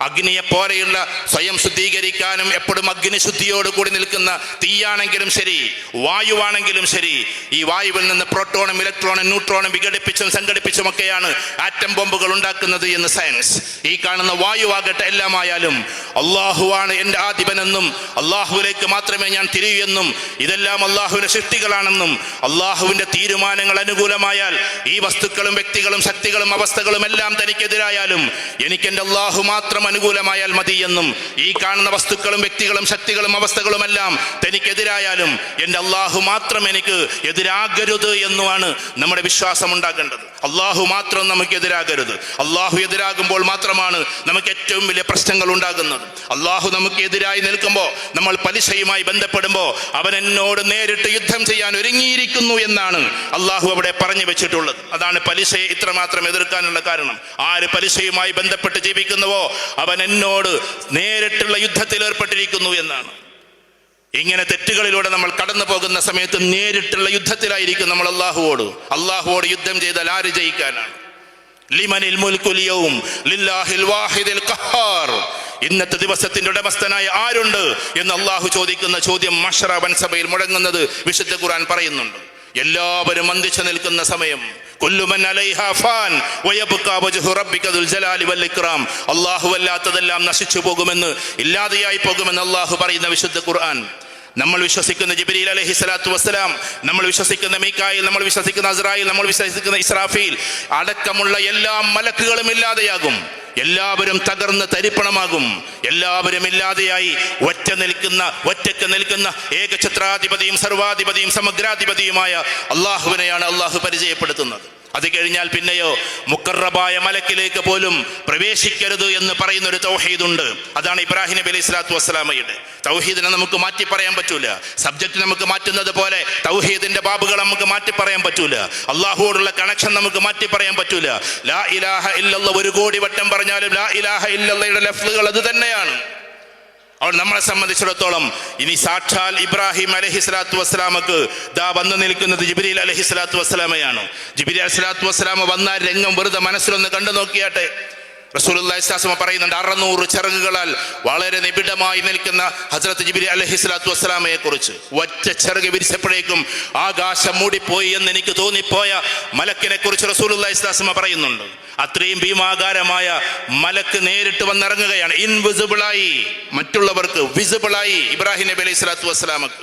അഗ്നിയെ പോലെയുള്ള സ്വയം ശുദ്ധീകരിക്കാനും എപ്പോഴും അഗ്നി ശുദ്ധിയോട് കൂടി നിൽക്കുന്ന തീയാണെങ്കിലും ശരി, വായുവാണെങ്കിലും ശരി, ഈ വായുവിൽ നിന്ന് പ്രോട്ടോണും ഇലക്ട്രോണും ന്യൂട്രോണും വിഘടിപ്പിച്ചും സംഘടിപ്പിച്ചുമൊക്കെയാണ് ആറ്റം ബോംബുകൾ ഉണ്ടാക്കുന്നത് എന്ന് സയൻസ്. ഈ കാണുന്ന വായുവാകട്ടെ എല്ലാമായാലും അള്ളാഹുവാണ് എൻ്റെ ആധിപനെന്നും അള്ളാഹുവിലേക്ക് മാത്രമേ ഞാൻ തിരിയുമെന്നും ഇതെല്ലാം അള്ളാഹുവിന്റെ സൃഷ്ടികളാണെന്നും അള്ളാഹുവിന്റെ തീരുമാനങ്ങൾ അനുകൂലമായാൽ ഈ വസ്തുക്കളും വ്യക്തികളും ശക്തികളും അവസ്ഥകളും എല്ലാം തനിക്കെതിരായാലും എനിക്ക് എൻ്റെ അള്ളാഹു മാത്രം അനുകൂലമായാൽ മതി എന്നും ഈ കാണുന്ന വസ്തുക്കളും വ്യക്തികളും ശക്തികളും അവസ്ഥകളും എല്ലാം തനിക്കെതിരായാലും എൻ്റെ അള്ളാഹു മാത്രം എനിക്ക് എതിരാകരുത് എന്നുമാണ് നമ്മുടെ വിശ്വാസം ഉണ്ടാകേണ്ടത്. അള്ളാഹു മാത്രം നമുക്ക് എതിരാകരുത്. അള്ളാഹു എതിരാകുമ്പോൾ മാത്രമാണ് നമുക്ക് ഏറ്റവും വലിയ പ്രശ്നങ്ങൾ ഉണ്ടാകുന്നത്. അള്ളാഹു നമുക്ക് എതിരായി നിൽക്കുമ്പോൾ, നമ്മൾ പലിശയുമായി ബന്ധപ്പെടുമ്പോൾ അവൻ എന്നോട് നേരിട്ട് യുദ്ധം ചെയ്യാൻ ഒരുങ്ങിയിരിക്കുന്നു എന്നാണ് അള്ളാഹു അവിടെ പറഞ്ഞു വെച്ചിട്ടുള്ളത്. അതാണ് പലിശയെ ഇത്രമാത്രം എതിർക്കാനുള്ള കാരണം. ആര് പലിശയുമായി ബന്ധപ്പെട്ട് ജീവിക്കുന്നുവോ അവൻ എന്നോട് നേരിട്ടുള്ള യുദ്ധത്തിൽ ഏർപ്പെട്ടിരിക്കുന്നു എന്നാണ്. ഇങ്ങനെ തെറ്റുകളിലൂടെ നമ്മൾ കടന്നു പോകുന്ന സമയത്ത് നേരിട്ടുള്ള യുദ്ധത്തിലായിരിക്കും നമ്മൾ അള്ളാഹുവോട് യുദ്ധം ചെയ്താൽ ആര് ജയിക്കാനാണ്? ലിമനിൽ മുൽകുൽ യൗം ലില്ലാഹിൽ വാഹിദിൽ ഖഹാർ, ഇന്നത്തെ ദിവസത്തിന്റെ ഉടമസ്ഥനായ ആരുണ്ട് എന്ന് അള്ളാഹു ചോദിക്കുന്ന ചോദ്യം മഹ്ശറ വൻസഭയിൽ മുഴങ്ങുന്നത് വിശുദ്ധ ഖുർആൻ പറയുന്നുണ്ട്. എല്ലാവരും അന്തിച്ചു നിൽക്കുന്ന സമയം, കുല്ലുമൻ അലൈഹാ ഫാൻ വയബ്ഖാ വജ്ഹു റബ്ബിക ദുൽ ജലാലി വൽ ഇക്റാം, അല്ലാഹു അല്ലാത്തതെല്ലാം നശിച്ചു പോകുമെന്ന്, ഇല്ലാതെയായി പോകുമെന്ന് അല്ലാഹു പറയുന്ന വിശുദ്ധ ഖുർആൻ. നമ്മൾ വിശ്വസിക്കുന്ന ജിബ്രീൽ അലൈഹിസ്സലാത്തു വസ്സലാം, നമ്മൾ വിശ്വസിക്കുന്ന മീകായിൽ, നമ്മൾ വിശ്വസിക്കുന്ന അസ്രായിൽ, നമ്മൾ വിശ്വസിക്കുന്ന ഇസ്രാഫീൽ അടക്കമുള്ള എല്ലാ മലക്കുകളും ഇല്ലാതെയാകും. എല്ലാവരും തകർന്ന് തരിപ്പണമാകും. എല്ലാവരും ഇല്ലാതെയായി ഒറ്റയ്ക്ക് നിൽക്കുന്ന ഏകഛത്രാധിപതിയും സർവാധിപതിയും സമഗ്രാധിപതിയുമായ അള്ളാഹുവിനെയാണ് അള്ളാഹു പരിചയപ്പെടുത്തുന്നത്. അത് കഴിഞ്ഞാൽ പിന്നെയോ മുഖറബായ മലക്കിലേക്ക് പോലും പ്രവേശിക്കരുത് എന്ന് പറയുന്ന ഒരു തൗഹീദുണ്ട്. അതാണ് ഇബ്രാഹിം നബി അലൈഹി സ്വലാത്തു വസ്സലാമയുടെ തൗഹീദിനെ നമുക്ക് മാറ്റി പറയാൻ പറ്റൂല. സബ്ജക്റ്റ് നമുക്ക് മാറ്റുന്നത് പോലെ തൗഹീദിന്റെ ബാബുകൾ നമുക്ക് മാറ്റി പറയാൻ പറ്റൂല. അള്ളാഹുവോടുള്ള കണക്ഷൻ നമുക്ക് മാറ്റി പറയാൻ പറ്റൂല. ലാ ഇലാഹ ഇല്ലല്ലാഹ് 1 കോടി വട്ടം പറഞ്ഞാലും ലാ ഇലാഹ ഇല്ലല്ലാഹയുടെ ലഫ്ലുകൾ അത് തന്നെയാണ്. അവൾ നമ്മളെ സംബന്ധിച്ചിടത്തോളം ഇനി സാക്ഷാൽ ഇബ്രാഹിം അലൈഹിസ്സലാത്തു വസ്സലാമക്ക് ദാ വന്നു നിൽക്കുന്നത് ജിബ്രീൽ അലൈഹിസ്സലാത്തു വസ്സലാമയാണ്. ജിബ്രീൽ അലൈഹിസ്സലാത്തു വസ്സലാമ വന്ന രംഗം വെറുതെ മനസ്സിലൊന്ന് കണ്ടു നോക്കിയാട്ടെ. റസൂലുള്ളാഹി സ്വല്ലല്ലാഹു അലൈഹി വസല്ലം പറയുന്നുണ്ട് 600 ചിറകുകളാൽ വളരെ നിബിഡമായി നിൽക്കുന്ന ഹസ്രത്ത് ജിബ്രീൽ അലൈഹിസ്സലാത്തു വസ്സലാമയെ കുറിച്ച്. ഒറ്റ ചിറക് വിരിച്ചപ്പോഴേക്കും ആകാശം മൂടിപ്പോയി എന്ന് എനിക്ക് തോന്നിപ്പോയ മലക്കിനെ കുറിച്ച് റസൂലുള്ളാഹി സ്വല്ലല്ലാഹു അലൈഹി വസല്ലം പറയുന്നുണ്ട്. അത്രയും ഭീമാകാരമായ മലക്ക് നേരിട്ട് വന്നിറങ്ങുകയാണ്. ഇൻവിസിബിളായി, മറ്റുള്ളവർക്ക് വിസിബിളായി ഇബ്രാഹിം നബി അലൈഹി സ്വലാത്തു വസ്സലാമക്ക്,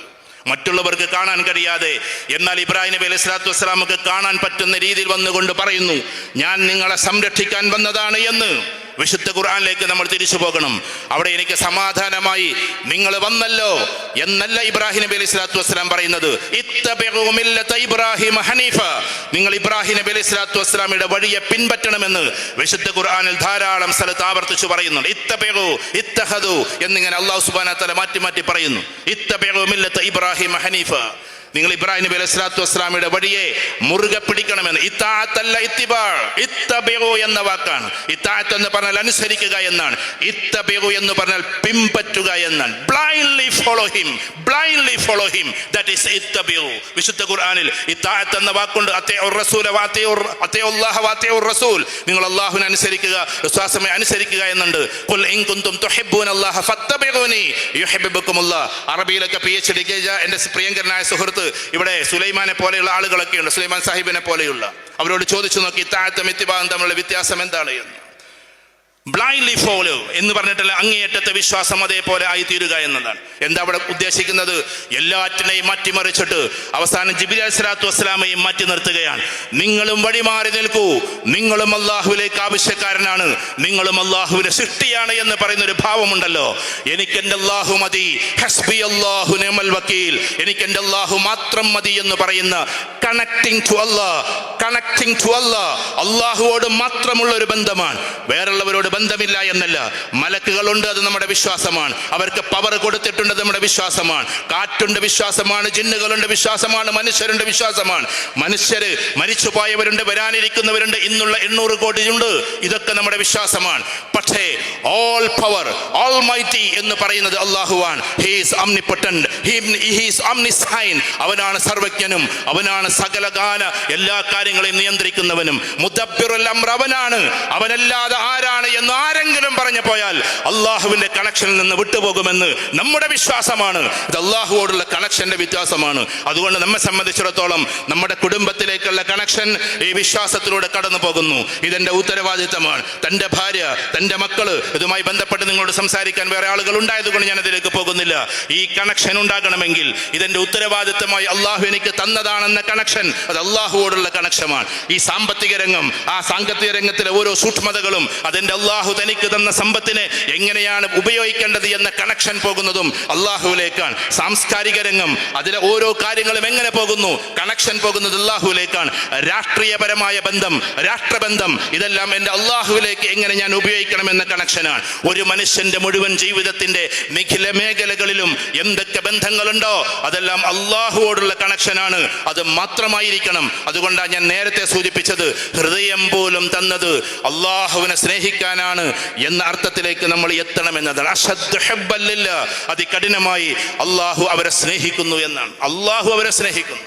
മറ്റുള്ളവർക്ക് കാണാൻ കഴിയാതെ എന്നാൽ ഇബ്രാഹിം നബി അലൈഹി സ്വലാത്തു വസ്സലാമക്ക് കാണാൻ പറ്റുന്ന രീതിയിൽ വന്നുകൊണ്ട് പറയുന്നു, ഞാൻ നിങ്ങളെ സംരക്ഷിക്കാൻ വന്നതാണ് എന്ന്. വിശുദ്ധ ഖുർആനിലേക്ക് നമ്മൾ തിരിച്ചു പോകണം. അവിടെ എനിക്ക് സമാധാനമായി നിങ്ങൾ വന്നല്ലോ എന്നല്ല ഇബ്രാഹിം നബി അലൈഹി സ്വലാത്തു വസ്സലാം പറയുന്നത്. ഇത്തബിഉ മില്ലത ഇബ്രാഹിം ഹനീഫ, നിങ്ങൾ ഇബ്രാഹിം നബി അലൈഹി സ്വലാത്തു വസ്സലാമിയുടെ വഴിയെ പിൻപറ്റണമെന്ന് വിശുദ്ധ ഖുർആനിൽ ധാരാളം സ്ഥലത്ത് ആവർത്തിച്ചു പറയുന്നുണ്ട്. ഇത്തബിഉ, ഇത്തഖദു എന്നിങ്ങനെ അല്ലാഹു സുബ്ഹാനഹു വ തആല മാറ്റി മാറ്റി പറയുന്നു. ഇത്തബിഉ മില്ലത ഇബ്രാഹിം ഹനീഫ, നിങ്ങൾ ഇബ്രാഹിം നബി അലൈഹി സ്വലാത്തു വസ്സലാമിയുടെ വഴിയെ മുറുകെ പിടിക്കണമെന്ന്. ഇത്താഅത്തല്ല ഇത്തിബാ, ഇത്തബിഉ എന്ന വാക്കാണ്. ഇത്താഅത്ത് എന്ന് പറഞ്ഞാൽ അനുസരിക്കുക എന്നാണ്. ഇത്തബിഉ എന്ന് പറഞ്ഞാൽ പിൻപറ്റുക എന്നാണ്. Blindly follow him, blindly follow him, that is ഇത്തബിഉ. വിശുദ്ധ ഖുർആനിൽ ഇത്താഅത്ത് എന്ന വാക്കുണ്ട്. അത്തിഉർ റസൂല അത്തിഉല്ലാഹ വഅത്തിഉർ റസൂൽ, നിങ്ങൾ അല്ലാഹുവിനെ അനുസരിക്കുക, റസൂലിനെ അനുസരിക്കുക എന്നുണ്ട്. ഖുൽ ഇൻ കുൻതും തുഹിബ്ബൂനല്ലാഹ ഫത്തബിഉനി യുഹിബ്ബുകുമുല്ലാഹ്. അറബിയിലൊക്കെ PhD എൻ്റെ പ്രിയങ്കരനായ സുഹൃത്ത് ഇവിടെ സുലൈമാനെ പോലെയുള്ള ആളുകളൊക്കെ ഉണ്ട്, സുലൈമാൻ സാഹിബിനെ പോലെയുള്ള. അവരോട് ചോദിച്ചു നോക്കി ഇത്താഅത്തും ഇത്തിബാഉം തമ്മിലുള്ള വ്യത്യാസം എന്താണ് എന്ന്. ബ്ലൈൻഡ്ലി ഫോളോ എന്ന് പറഞ്ഞിട്ടുള്ള അങ്ങേയറ്റത്തെ വിശ്വാസം അതേപോലെ ആയിത്തീരുക എന്നതാണ്. എന്താ അവിടെ ഉദ്ദേശിക്കുന്നത്? എല്ലാറ്റിനെയും മാറ്റിമറിച്ചിട്ട് അവസാനം ജിബ്രീൽ അലൈഹിസ്സലാത്തു വസ്സലാമയും മാറ്റി നിർത്തുകയാണ്. നിങ്ങളും വഴിമാറി നിൽക്കൂ, നിങ്ങളും അല്ലാഹുവിലേക്ക് ആവശ്യക്കാരനാണ്, നിങ്ങളും അല്ലാഹുവിന്റെ സൃഷ്ടിയാണ് എന്ന് പറയുന്ന ഒരു ഭാവമുണ്ടല്ലോ. എനിക്ക് എൻ്റെ അല്ലാഹു മതി, ഹസ്ബി അല്ലാഹു നിഅമൽ വക്കീൽ, എനിക്ക് എൻ്റെ അല്ലാഹു മാത്രം മതി എന്ന് പറയുന്ന connecting to Allah, connecting to Allah, അല്ലാഹുവോട് മാത്രമുള്ള ഒരു ബന്ധമാണ്, വേറുള്ളവരോട് ബന്ധമില്ല എന്നല്ല. മലക്കുകളുണ്ട്, അത് നമ്മുടെ വിശ്വാസമാണ്. അവർക്ക് പവർ കൊടുത്തിട്ടുണ്ട്, നമ്മുടെ വിശ്വാസമാണ്. കാറ്റുണ്ട്, വിശ്വാസമാണ്. ജിന്നുകളുണ്ട്, വിശ്വാസമാണ്. മനുഷ്യരുണ്ട്, വിശ്വാസമാണ്. മനുഷ്യര് മരിച്ചുപോയവരുണ്ട്, വരാനിരിക്കുന്നവരുണ്ട്, ഇന്നുള്ള 800 കോടിയുണ്ട്. ഇതൊക്കെ നമ്മുടെ വിശ്വാസമാണ്. പക്ഷേ ഓൾ പവർ, ഓൾ മൈറ്റി എന്ന് പറയുന്നത് അല്ലാഹുവാണ്. He is omnipotent, he is omniscient. അവനാണ് സർവജ്ഞനും, അവനാണ് സകലകാല എല്ലാ കാര്യങ്ങളെയും നിയന്ത്രിക്കുന്നവനും. മുദബ്ബിറുൽ അംർ അവനാണ്. അവനല്ലാതെ ആരാണ് എന്ന് ആരെങ്കിലും പറഞ്ഞു പോയാൽ അള്ളാഹുവിന്റെ കണക്ഷനിൽ നിന്ന് വിട്ടുപോകുമെന്ന് നമ്മുടെ വിശ്വാസമാണ്. ഇത് അള്ളാഹുവോടുള്ള കണക്ഷന്റെ വ്യത്യാസമാണ്. അതുകൊണ്ട് നമ്മെ സംബന്ധിച്ചിടത്തോളം നമ്മുടെ കുടുംബത്തിലേക്കുള്ള കണക്ഷൻ ഈ വിശ്വാസത്തിലൂടെ കടന്നു പോകുന്നു. ഇതെന്റെ ഉത്തരവാദിത്തമാണ്. തൻ്റെ ഭാര്യ, തൻ്റെ മക്കള്, ഇതുമായി ബന്ധപ്പെട്ട് നിങ്ങളോട് സംസാരിക്കാൻ വേറെ ആളുകൾ ഉണ്ടായതുകൊണ്ട് ഞാൻ അതിലേക്ക് പോകുന്നില്ല. ഈ കണക്ഷൻ ഉണ്ടാകണമെങ്കിൽ ഇതെന്റെ ഉത്തരവാദിത്തമായി അള്ളാഹു എനിക്ക് തന്നതാണെന്ന കണക്ഷൻ, അത് അള്ളാഹുവോടുള്ള കണക്ഷനാണ്. ഈ സാമ്പത്തിക രംഗം, ആ സാങ്കേതിക രംഗത്തിലെ ഓരോ സൂക്ഷ്മതകളും അതെന്റെ അള്ളാഹു തനിക്ക് തന്ന സമ്പത്തിനെ എങ്ങനെയാണ് ഉപയോഗിക്കേണ്ടത് എന്ന കണക്ഷൻ പോകുന്നതും അള്ളാഹുവിലേക്കാണ്. സാംസ്കാരിക രംഗം, അതിലെ ഓരോ കാര്യങ്ങളും എങ്ങനെ പോകുന്നു, കണക്ഷൻ പോകുന്നത് അള്ളാഹുവിലേക്കാണ്. രാഷ്ട്രീയപരമായ ബന്ധം, രാഷ്ട്രബന്ധം, ഇതെല്ലാം എൻ്റെ അള്ളാഹുവിലേക്ക് എങ്ങനെ ഞാൻ ഉപയോഗിക്കണമെന്ന കണക്ഷനാണ്. ഒരു മനുഷ്യന്റെ മുഴുവൻ ജീവിതത്തിന്റെ നിഖില മേഖലകളിലും എന്തൊക്കെ ബന്ധങ്ങളുണ്ടോ അതെല്ലാം അള്ളാഹുവോടുള്ള കണക്ഷനാണ്. അത് മാത്രമായിരിക്കണം. അതുകൊണ്ടാണ് ഞാൻ നേരത്തെ സൂചിപ്പിച്ചത്, ഹൃദയം പോലും തന്നത് അള്ളാഹുവിനെ സ്നേഹിക്കാനാണ് എന്ന അർത്ഥത്തിലേക്ക് നമ്മൾ എത്തണമെന്നതാണ്. അശദ്ദു ഹുബ്ബൻ ലില്ലാഹ്, അതികഠിനമായി അള്ളാഹു അവരെ സ്നേഹിക്കുന്നു എന്നാണ്. അള്ളാഹു അവരെ സ്നേഹിക്കുന്നു.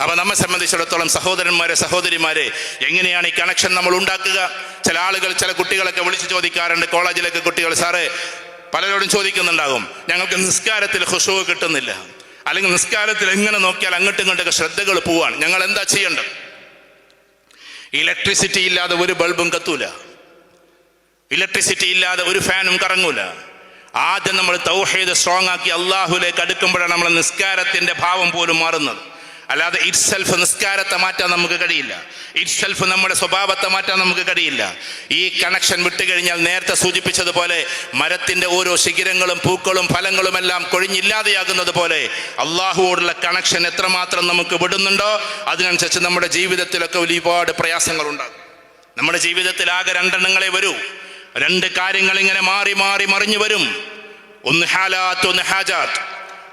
അപ്പൊ നമ്മെ സംബന്ധിച്ചിടത്തോളം സഹോദരന്മാരെ, സഹോദരിമാരെ, എങ്ങനെയാണ് ഈ കണക്ഷൻ നമ്മൾ ഉണ്ടാക്കുക? ചില ആളുകൾ, ചില കുട്ടികളൊക്കെ വിളിച്ച് ചോദിക്കാറുണ്ട്, കോളേജിലൊക്കെ കുട്ടികൾ, സാറേ പലരോടും ചോദിക്കുന്നുണ്ടാകും, ഞങ്ങൾക്ക് നിസ്കാരത്തിൽ ഖുശൂ കിട്ടുന്നില്ല, അല്ലെങ്കിൽ നിസ്കാരത്തിൽ എങ്ങനെ നോക്കിയാൽ അങ്ങോട്ടും ഇങ്ങോട്ടൊക്കെ ശ്രദ്ധകൾ പോവാണ്, ഞങ്ങൾ എന്താ ചെയ്യേണ്ടത്? ഇലക്ട്രിസിറ്റി ഇല്ലാതെ ഒരു ബൾബും കത്തൂല, ഇലക്ട്രിസിറ്റി ഇല്ലാതെ ഒരു ഫാനും കറങ്ങൂല. ആദ്യം നമ്മൾ തൗഹീദ് സ്ട്രോങ് ആക്കി അള്ളാഹുലേക്ക് അടുക്കുമ്പോഴാണ് നമ്മൾ നിസ്കാരത്തിന്റെ ഭാവം പോലും മാറുന്നത്. അല്ലാതെ ഇറ്റ് സെൽഫ് നിസ്കാരത്തെ മാറ്റാൻ നമുക്ക് കഴിയില്ല. ഇറ്റ് സെൽഫ് നമ്മുടെ സ്വഭാവത്തെ മാറ്റാൻ നമുക്ക് കഴിയില്ല. ഈ കണക്ഷൻ വിട്ടുകഴിഞ്ഞാൽ നേരത്തെ സൂചിപ്പിച്ചതുപോലെ മരത്തിന്റെ ഓരോ ശിഖരങ്ങളും പൂക്കളും ഫലങ്ങളും എല്ലാം കൊഴിഞ്ഞില്ലാതെയാകുന്നത് പോലെ അള്ളാഹുവോടുള്ള കണക്ഷൻ എത്രമാത്രം നമുക്ക് വിടുന്നുണ്ടോ അതിനനുസരിച്ച് നമ്മുടെ ജീവിതത്തിലൊക്കെ ഒരുപാട് പ്രയാസങ്ങൾ ഉണ്ടാകും. നമ്മുടെ ജീവിതത്തിൽ ആകെ രണ്ടെണ്ണങ്ങളെ വരൂ. രണ്ട് കാര്യങ്ങൾ ഇങ്ങനെ മാറി മാറി മറിഞ്ഞു വരും. ഒന്ന് ഹാലാത്ത്, ഒന്ന് ഹാജാത്ത്.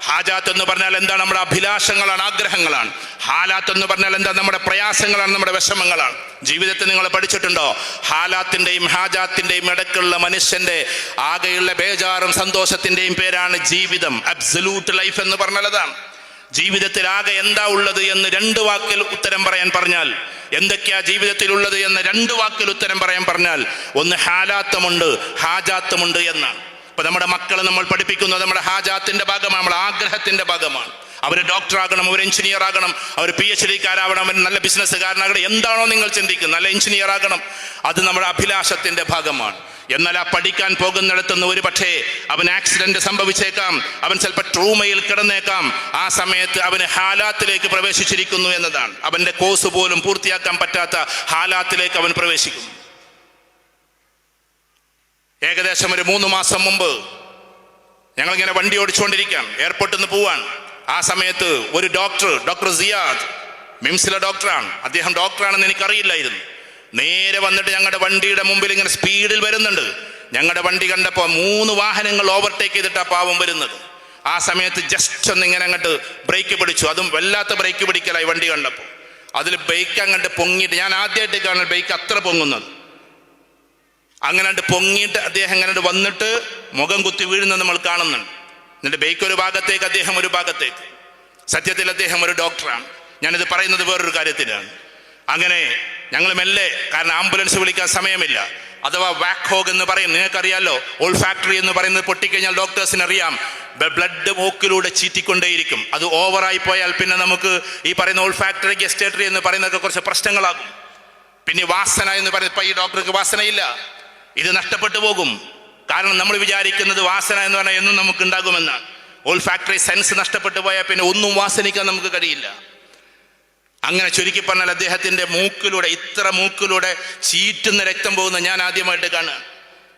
ഹാജാത്ത് എന്ന് പറഞ്ഞാൽ എന്താ? നമ്മുടെ അഭിലാഷങ്ങളാണ്, ആഗ്രഹങ്ങളാണ്. ഹാലാത്ത് എന്ന് പറഞ്ഞാൽ എന്താ? നമ്മുടെ പ്രയാസങ്ങളാണ്, നമ്മുടെ വിഷമങ്ങളാണ്. ജീവിതത്തിൽ നിങ്ങൾ പഠിച്ചിട്ടുണ്ടോ? ഹാലാത്തിന്റെയും ഹാജാത്തിന്റെയും ഇടയ്ക്കുള്ള മനുഷ്യന്റെ ആകെയുള്ള ബേജാറും സന്തോഷത്തിന്റെയും പേരാണ് ജീവിതം. അബ്സല്യൂട്ട് ലൈഫ് എന്ന് പറഞ്ഞാൽ അതാണ്. ജീവിതത്തിൽ ആകെ എന്താ ഉള്ളത് എന്ന് 2 വാക്കിൽ ഉത്തരം പറയാൻ പറഞ്ഞാൽ, എന്തൊക്കെയാ ജീവിതത്തിൽ ഉള്ളത് എന്ന് 2 വാക്കിൽ ഉത്തരം പറയാൻ പറഞ്ഞാൽ, ഒന്ന് ഹാലാത്തമുണ്ട്, ഹാജാത്തമുണ്ട് എന്നാണ്. ഇപ്പൊ നമ്മുടെ മക്കളെ നമ്മൾ പഠിപ്പിക്കുന്നത് നമ്മുടെ ഹാജാത്തിന്റെ ഭാഗമാണ്, നമ്മുടെ ആഗ്രഹത്തിന്റെ ഭാഗമാണ്. അവർ ഡോക്ടറാകണം, അവർ എഞ്ചിനീയർ ആകണം, അവർ PhD-കാരാവണം, അവർ നല്ല ബിസിനസ്സുകാരനാകണം, എന്താണോ നിങ്ങൾ ചിന്തിക്കുന്നത്, നല്ല എഞ്ചിനീയർ ആകണം, അത് നമ്മുടെ അഭിലാഷത്തിന്റെ ഭാഗമാണ്. എന്നാൽ ആ പഠിക്കാൻ പോകുന്നിടത്തുനിന്ന് ഒരു പക്ഷേ അവൻ ആക്സിഡന്റ് സംഭവിച്ചേക്കാം, അവൻ ചിലപ്പോൾ ട്രൂമയിൽ കിടന്നേക്കാം. ആ സമയത്ത് അവന് ഹാലാത്തിലേക്ക് പ്രവേശിച്ചിരിക്കുന്നു എന്നതാണ്. അവന്റെ കോഴ്സ് പോലും പൂർത്തിയാക്കാൻ പറ്റാത്ത ഹാലാത്തിലേക്ക് അവൻ പ്രവേശിക്കും. ഏകദേശം ഒരു 3 മാസം മുമ്പ് ഞങ്ങളിങ്ങനെ വണ്ടി ഓടിച്ചുകൊണ്ടിരിക്കാം, എയർപോർട്ടിൽ നിന്ന് പോവാൻ. ആ സമയത്ത് ഒരു ഡോക്ടർ സിയാദ്, മിംസിലെ ഡോക്ടറാണ്. അദ്ദേഹം ഡോക്ടറാണെന്ന് എനിക്കറിയില്ലായിരുന്നു. നേരെ വന്നിട്ട് ഞങ്ങളുടെ വണ്ടിയുടെ മുമ്പിൽ ഇങ്ങനെ സ്പീഡിൽ വരുന്നുണ്ട്. ഞങ്ങളുടെ വണ്ടി കണ്ടപ്പോൾ 3 വാഹനങ്ങൾ ഓവർടേക്ക് ചെയ്തിട്ടാ പാവം വരുന്നത്. ആ സമയത്ത് ജസ്റ്റ് ഒന്ന് ഇങ്ങനെ അങ്ങോട്ട് ബ്രേക്ക് പിടിച്ചു. അതും വല്ലാത്ത ബ്രേക്ക് പിടിക്കലായി വണ്ടി കണ്ടപ്പോൾ. അതിൽ ബ്രേക്ക് അങ്ങോട്ട് പൊങ്ങിയിട്ട്, ഞാൻ ആദ്യമായിട്ട് കാണുന്നത് ബ്രേക്ക് അത്ര പൊങ്ങുന്നത്. അങ്ങനെ പൊങ്ങിയിട്ട് അദ്ദേഹം അങ്ങനെ വന്നിട്ട് മുഖം കുത്തി വീഴുന്നത് നമ്മൾ കാണുന്നുണ്ട്. എന്നിട്ട് ബ്രേക്ക് ഒരു ഭാഗത്തേക്ക്, അദ്ദേഹം ഒരു ഭാഗത്തേക്ക്. സത്യത്തിൽ അദ്ദേഹം ഒരു ഡോക്ടറാണ്. ഞാനിത് പറയുന്നത് വേറൊരു കാര്യത്തിലാണ്. അങ്ങനെ ഞങ്ങൾ മെല്ലെ, കാരണം ആംബുലൻസ് വിളിക്കാൻ സമയമില്ല, അഥവാ വാക് ഹോഗ് എന്ന് പറയും, നിങ്ങൾക്കറിയാലോ. ഓൾഫാക്ടറി എന്ന് പറയുന്നത് പൊട്ടിക്കഴിഞ്ഞാൽ ഡോക്ടേഴ്സിന് അറിയാം, ബ്ലഡ് മൂക്കിലൂടെ ചീറ്റിക്കൊണ്ടേയിരിക്കും. അത് ഓവറായി പോയാൽ പിന്നെ നമുക്ക് ഈ പറയുന്ന ഓൾഫാക്ടറി, ഗസ്റ്റേറ്ററി എന്ന് പറയുന്നതൊക്കെ കുറച്ച് പ്രശ്നങ്ങളാകും. പിന്നെ വാസന എന്ന് പറയുന്നത്, ഇപ്പം ഈ ഡോക്ടർക്ക് വാസനയില്ല, ഇത് നഷ്ടപ്പെട്ടു പോകും. കാരണം നമ്മൾ വിചാരിക്കുന്നത് വാസന എന്ന് പറഞ്ഞാൽ എന്നും നമുക്ക് ഉണ്ടാകുമെന്നാണ്. ഓൾഫാക്ടറി സെൻസ് നഷ്ടപ്പെട്ടു പോയാൽ പിന്നെ ഒന്നും വാസനിക്കാൻ നമുക്ക് കഴിയില്ല. അങ്ങനെ ചുരുക്കി പറഞ്ഞാൽ അദ്ദേഹത്തിന്റെ മൂക്കിലൂടെ ചീറ്റുന്ന രക്തം പോകുന്ന ഞാൻ ആദ്യമായിട്ട് കാണുക.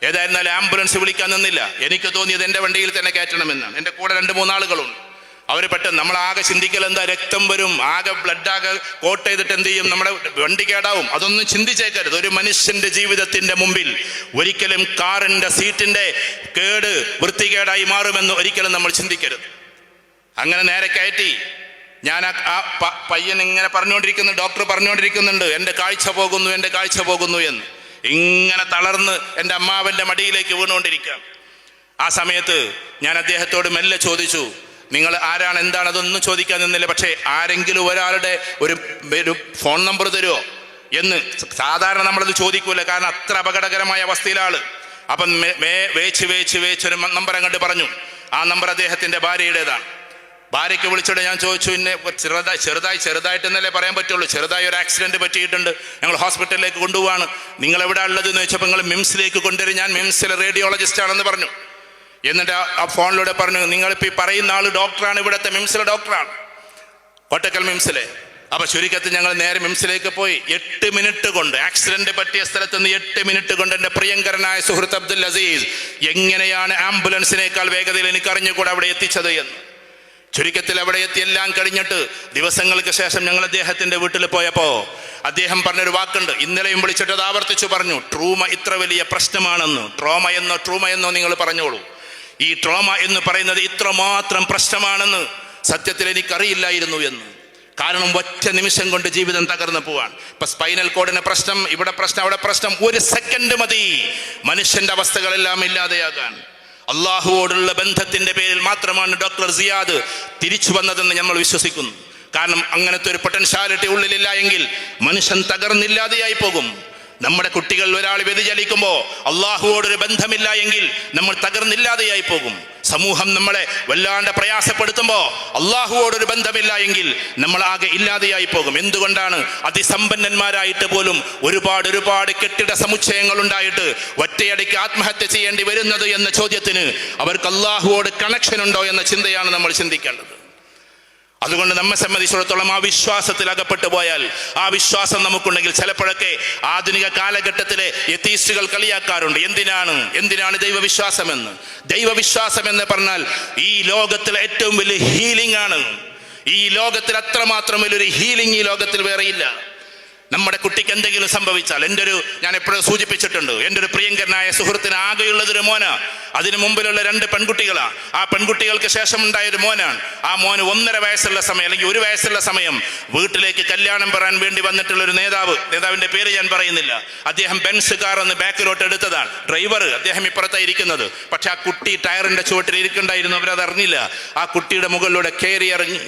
ഏതായിരുന്നാലും ആംബുലൻസ് വിളിക്കാൻ നിന്നില്ല. എനിക്ക് തോന്നിയത് എൻ്റെ വണ്ടിയിൽ തന്നെ കയറ്റണമെന്നാണ്. എൻ്റെ കൂടെ 2-3 ആളുകളുണ്ട്. അവർ പെട്ടെന്ന്, നമ്മളാകെ ചിന്തിക്കൽ എന്താ, രക്തം വരും, ആകെ ബ്ലഡ് ആകെ കോട്ട് ചെയ്തിട്ട് എന്ത് ചെയ്യും, നമ്മുടെ വണ്ടി കേടാവും. അതൊന്നും ചിന്തിച്ചേക്കരുത്. ഒരു മനുഷ്യന്റെ ജീവിതത്തിന്റെ മുമ്പിൽ ഒരിക്കലും കാറിന്റെ സീറ്റിന്റെ കേട് വൃത്തികേടായി മാറുമെന്ന് ഒരിക്കലും നമ്മൾ ചിന്തിക്കരുത്. അങ്ങനെ നേരെ കയറ്റി. ഞാൻ ആ പയ്യൻ ഇങ്ങനെ പറഞ്ഞുകൊണ്ടിരിക്കുന്നു, ഡോക്ടർ പറഞ്ഞുകൊണ്ടിരിക്കുന്നുണ്ട്, എൻ്റെ കാഴ്ച പോകുന്നു എന്ന്. ഇങ്ങനെ തളർന്ന് എൻ്റെ അമ്മാവൻ്റെ മടിയിലേക്ക് വീണുകൊണ്ടിരിക്കുക. ആ സമയത്ത് ഞാൻ അദ്ദേഹത്തോട് മെല്ലെ ചോദിച്ചു, നിങ്ങൾ ആരാണ്, എന്താണ്? അതൊന്നും ചോദിക്കാൻ നിന്നില്ല. പക്ഷേ ആരെങ്കിലും ഒരാളുടെ ഒരു ഫോൺ നമ്പർ തരുമോ എന്ന്. സാധാരണ നമ്മളത് ചോദിക്കൂല, കാരണം അത്ര അപകടകരമായ അവസ്ഥയിലാണ്. അപ്പം വേച്ചൊരു നമ്പർ അങ്ങോട്ട് പറഞ്ഞു. ആ നമ്പർ അദ്ദേഹത്തിൻ്റെ ഭാര്യയുടേതാണ്. ഭാര്യയ്ക്ക് വിളിച്ചിട്ട് ഞാൻ ചോദിച്ചു, ഇന്നെ ചെറുതായിട്ടെന്നല്ലേ പറയാൻ പറ്റുള്ളൂ, ചെറുതായി ഒരു ആക്സിഡന്റ് പറ്റിയിട്ടുണ്ട്, ഞങ്ങൾ ഹോസ്പിറ്റലിലേക്ക് കൊണ്ടുപോവാണ്, നിങ്ങൾ എവിടെ ഉള്ളത് എന്ന് ചോദിച്ചപ്പോൾ നിങ്ങൾ മിംസിലേക്ക് കൊണ്ടുവരും, ഞാൻ മിംസിലെ റേഡിയോളജിസ്റ്റ് ആണെന്ന് പറഞ്ഞു. എന്നിട്ട് ആ ഫോണിലൂടെ പറഞ്ഞു, നിങ്ങളിപ്പോൾ ഈ പറയുന്ന ആൾ ഡോക്ടറാണ്, ഇവിടുത്തെ മിംസിലെ ഡോക്ടറാണ്, കോട്ടക്കൽ മിംസിലെ. അപ്പൊ ചുരുക്കത്തിൽ ഞങ്ങൾ നേരെ മിംസിലേക്ക് പോയി. 8 മിനിറ്റ് കൊണ്ട്, ആക്സിഡന്റ് പറ്റിയ സ്ഥലത്ത് നിന്ന് 8 മിനിറ്റ് കൊണ്ട് എൻ്റെ പ്രിയങ്കരനായ സുഹൃത്ത് അബ്ദുൽ അസീസ് എങ്ങനെയാണ് ആംബുലൻസിനേക്കാൾ വേഗതയിൽ എനിക്ക് അറിഞ്ഞുകൂടെ അവിടെ എത്തിച്ചത് എന്ന്. ചുരുക്കത്തിൽ അവിടെ എത്തി എല്ലാം കഴിഞ്ഞിട്ട് ദിവസങ്ങൾക്ക് ശേഷം ഞങ്ങൾ അദ്ദേഹത്തിന്റെ വീട്ടിൽ പോയപ്പോൾ അദ്ദേഹം പറഞ്ഞൊരു വാക്കുണ്ട്, ഇന്നലെയും വിളിച്ചിട്ട് അത് ആവർത്തിച്ചു പറഞ്ഞു, ട്രൂമ ഇത്ര വലിയ പ്രശ്നമാണെന്ന്. ട്രൂമ എന്നോ നിങ്ങൾ പറഞ്ഞോളൂ. ഈ ട്രോമ എന്ന് പറയുന്നത് ഇത്രമാത്രം പ്രശ്നമാണെന്ന് സത്യത്തിൽ എനിക്കറിയില്ലായിരുന്നു എന്ന്. കാരണം ഒറ്റ നിമിഷം കൊണ്ട് ജീവിതം തകർന്നു പോവാൻ. ഇപ്പൊ സ്പൈനൽ കോഡിന് പ്രശ്നം, ഇവിടെ പ്രശ്നം, അവിടെ പ്രശ്നം, 1 സെക്കൻഡ് മതി മനുഷ്യന്റെ അവസ്ഥകളെല്ലാം ഇല്ലാതെയാകാൻ. അള്ളാഹുവോടുള്ള ബന്ധത്തിന്റെ പേരിൽ മാത്രമാണ് ഡോക്ടർ സിയാദ് തിരിച്ചു വന്നതെന്ന് നമ്മൾ വിശ്വസിക്കുന്നു. കാരണം അങ്ങനത്തെ ഒരു പൊട്ടൻഷ്യാലിറ്റി ഉള്ളിലില്ല എങ്കിൽ മനുഷ്യൻ തകർന്നില്ലാതെയായി പോകും. നമ്മുടെ കുട്ടികൾ ഒരാൾ വ്യതിചലിക്കുമ്പോൾ അള്ളാഹുവോടൊരു ബന്ധമില്ല എങ്കിൽ നമ്മൾ തകർന്നില്ലാതെയായി പോകും. സമൂഹം നമ്മളെ വല്ലാണ്ട് പ്രയാസപ്പെടുത്തുമ്പോൾ അള്ളാഹുവോടൊരു ബന്ധമില്ല എങ്കിൽ നമ്മൾ ആകെ ഇല്ലാതെയായി പോകും. എന്തുകൊണ്ടാണ് അതിസമ്പന്നന്മാരായിട്ട് പോലും ഒരുപാട് കെട്ടിട സമുച്ചയങ്ങൾ ഉണ്ടായിട്ട് ഒറ്റയടിക്ക് ആത്മഹത്യ ചെയ്യേണ്ടി വരുന്നത് എന്ന ചോദ്യത്തിന് അവർക്ക് അള്ളാഹുവോട് കണക്ഷൻ ഉണ്ടോ എന്ന ചിന്തയാണ് നമ്മൾ ചിന്തിക്കേണ്ടത്. അതുകൊണ്ട് നമ്മെ സംബന്ധിച്ചിടത്തോളം ആ വിശ്വാസത്തിൽ അകപ്പെട്ടു പോയാൽ, ആ വിശ്വാസം നമുക്കുണ്ടെങ്കിൽ, ചിലപ്പോഴൊക്കെ ആധുനിക കാലഘട്ടത്തിലെ എത്തീസ്റ്റുകൾ കളിയാക്കാറുണ്ട്, എന്തിനാണ് ദൈവവിശ്വാസമെന്ന്. ദൈവവിശ്വാസം എന്ന് പറഞ്ഞാൽ ഈ ലോകത്തിലെ ഏറ്റവും വലിയ ഹീലിംഗ് ആണ്. ഈ ലോകത്തിൽ അത്രമാത്രം വലിയൊരു ഹീലിംഗ് ഈ ലോകത്തിൽ വേറെയില്ല. നമ്മുടെ കുട്ടിക്ക് എന്തെങ്കിലും സംഭവിച്ചാൽ, ഞാൻ എപ്പോഴും സൂചിപ്പിച്ചിട്ടുണ്ട്, എൻ്റെ ഒരു പ്രിയങ്കരനായ സുഹൃത്തിന് ആകെയുള്ളതൊരു മോനാ. അതിന് മുമ്പിലുള്ള 2 പെൺകുട്ടികളാണ്. ആ പെൺകുട്ടികൾക്ക് ശേഷം ഉണ്ടായൊരു മോനാണ്. ആ മോന് 1.5 വയസ്സുള്ള സമയം, അല്ലെങ്കിൽ 1 വയസ്സുള്ള സമയം വീട്ടിലേക്ക് കല്യാണം പറയാൻ വേണ്ടി വന്നിട്ടുള്ള ഒരു നേതാവിന്റെ പേര് ഞാൻ പറയുന്നില്ല. അദ്ദേഹം ബെൻസ് കാർ ഒന്ന് ബാക്കിലോട്ട് എടുത്തതാണ്. ഡ്രൈവർ അദ്ദേഹം ഇപ്പുറത്തായി ഇരിക്കുന്നത്. പക്ഷെ ആ കുട്ടി ടയറിന്റെ ചുവട്ടിൽ ഇരിക്കണ്ടായിരുന്നു, അവരത് അറിഞ്ഞില്ല. ആ കുട്ടിയുടെ മുകളിലൂടെ കയറി ഇറങ്ങി.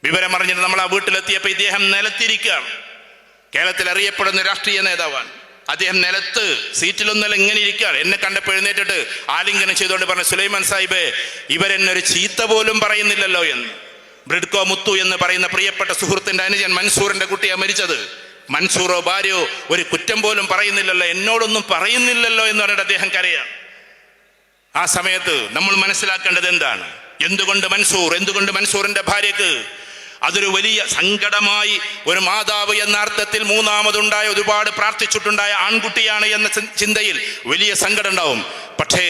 വിവരമറിഞ്ഞിട്ട് നമ്മൾ ആ വീട്ടിലെത്തിയപ്പോൾ ഇദ്ദേഹം നിലത്തിരിക്കുകയാണ്. കേരളത്തിൽ അറിയപ്പെടുന്ന രാഷ്ട്രീയ നേതാവാണ്. അദ്ദേഹം നിലത്ത് സീറ്റിലൊന്നല്ല ഇങ്ങനെ ഇരിക്കുകയാണ്. എന്നെ കണ്ടപ്പോൾ എഴുന്നേറ്റിട്ട് ആലിംഗനം ചെയ്തുകൊണ്ട് പറഞ്ഞു, സുലൈമാൻ സാഹിബേ, ഇവരെന്നൊരു ചീത്ത പോലും പറയുന്നില്ലല്ലോ എന്ന്. ബ്രിഡ്കോ മുത്തു എന്ന് പറയുന്ന പ്രിയപ്പെട്ട സുഹൃത്തിന്റെ അനുജൻ മൻസൂറിന്റെ കുട്ടിയാണ് മരിച്ചത്. മൻസൂറോ ഭാര്യയോ ഒരു കുറ്റം പോലും പറയുന്നില്ലല്ലോ, എന്നോടൊന്നും പറയുന്നില്ലല്ലോ എന്ന് പറഞ്ഞിട്ട് അദ്ദേഹം കരയാണ്. ആ സമയത്ത് നമ്മൾ മനസ്സിലാക്കേണ്ടത് എന്താണ്? എന്തുകൊണ്ട് മൻസൂറിന്റെ ഭാര്യക്ക് അതൊരു വലിയ സങ്കടമായി, ഒരു മാതാവ് എന്ന അർത്ഥത്തിൽ മൂന്നാമതുണ്ടായ, ഒരുപാട് പ്രാർത്ഥിച്ചിട്ടുണ്ടായ ആൺകുട്ടിയാണ് എന്ന ചിന്തയിൽ വലിയ സങ്കടം ഉണ്ടാവും. പക്ഷേ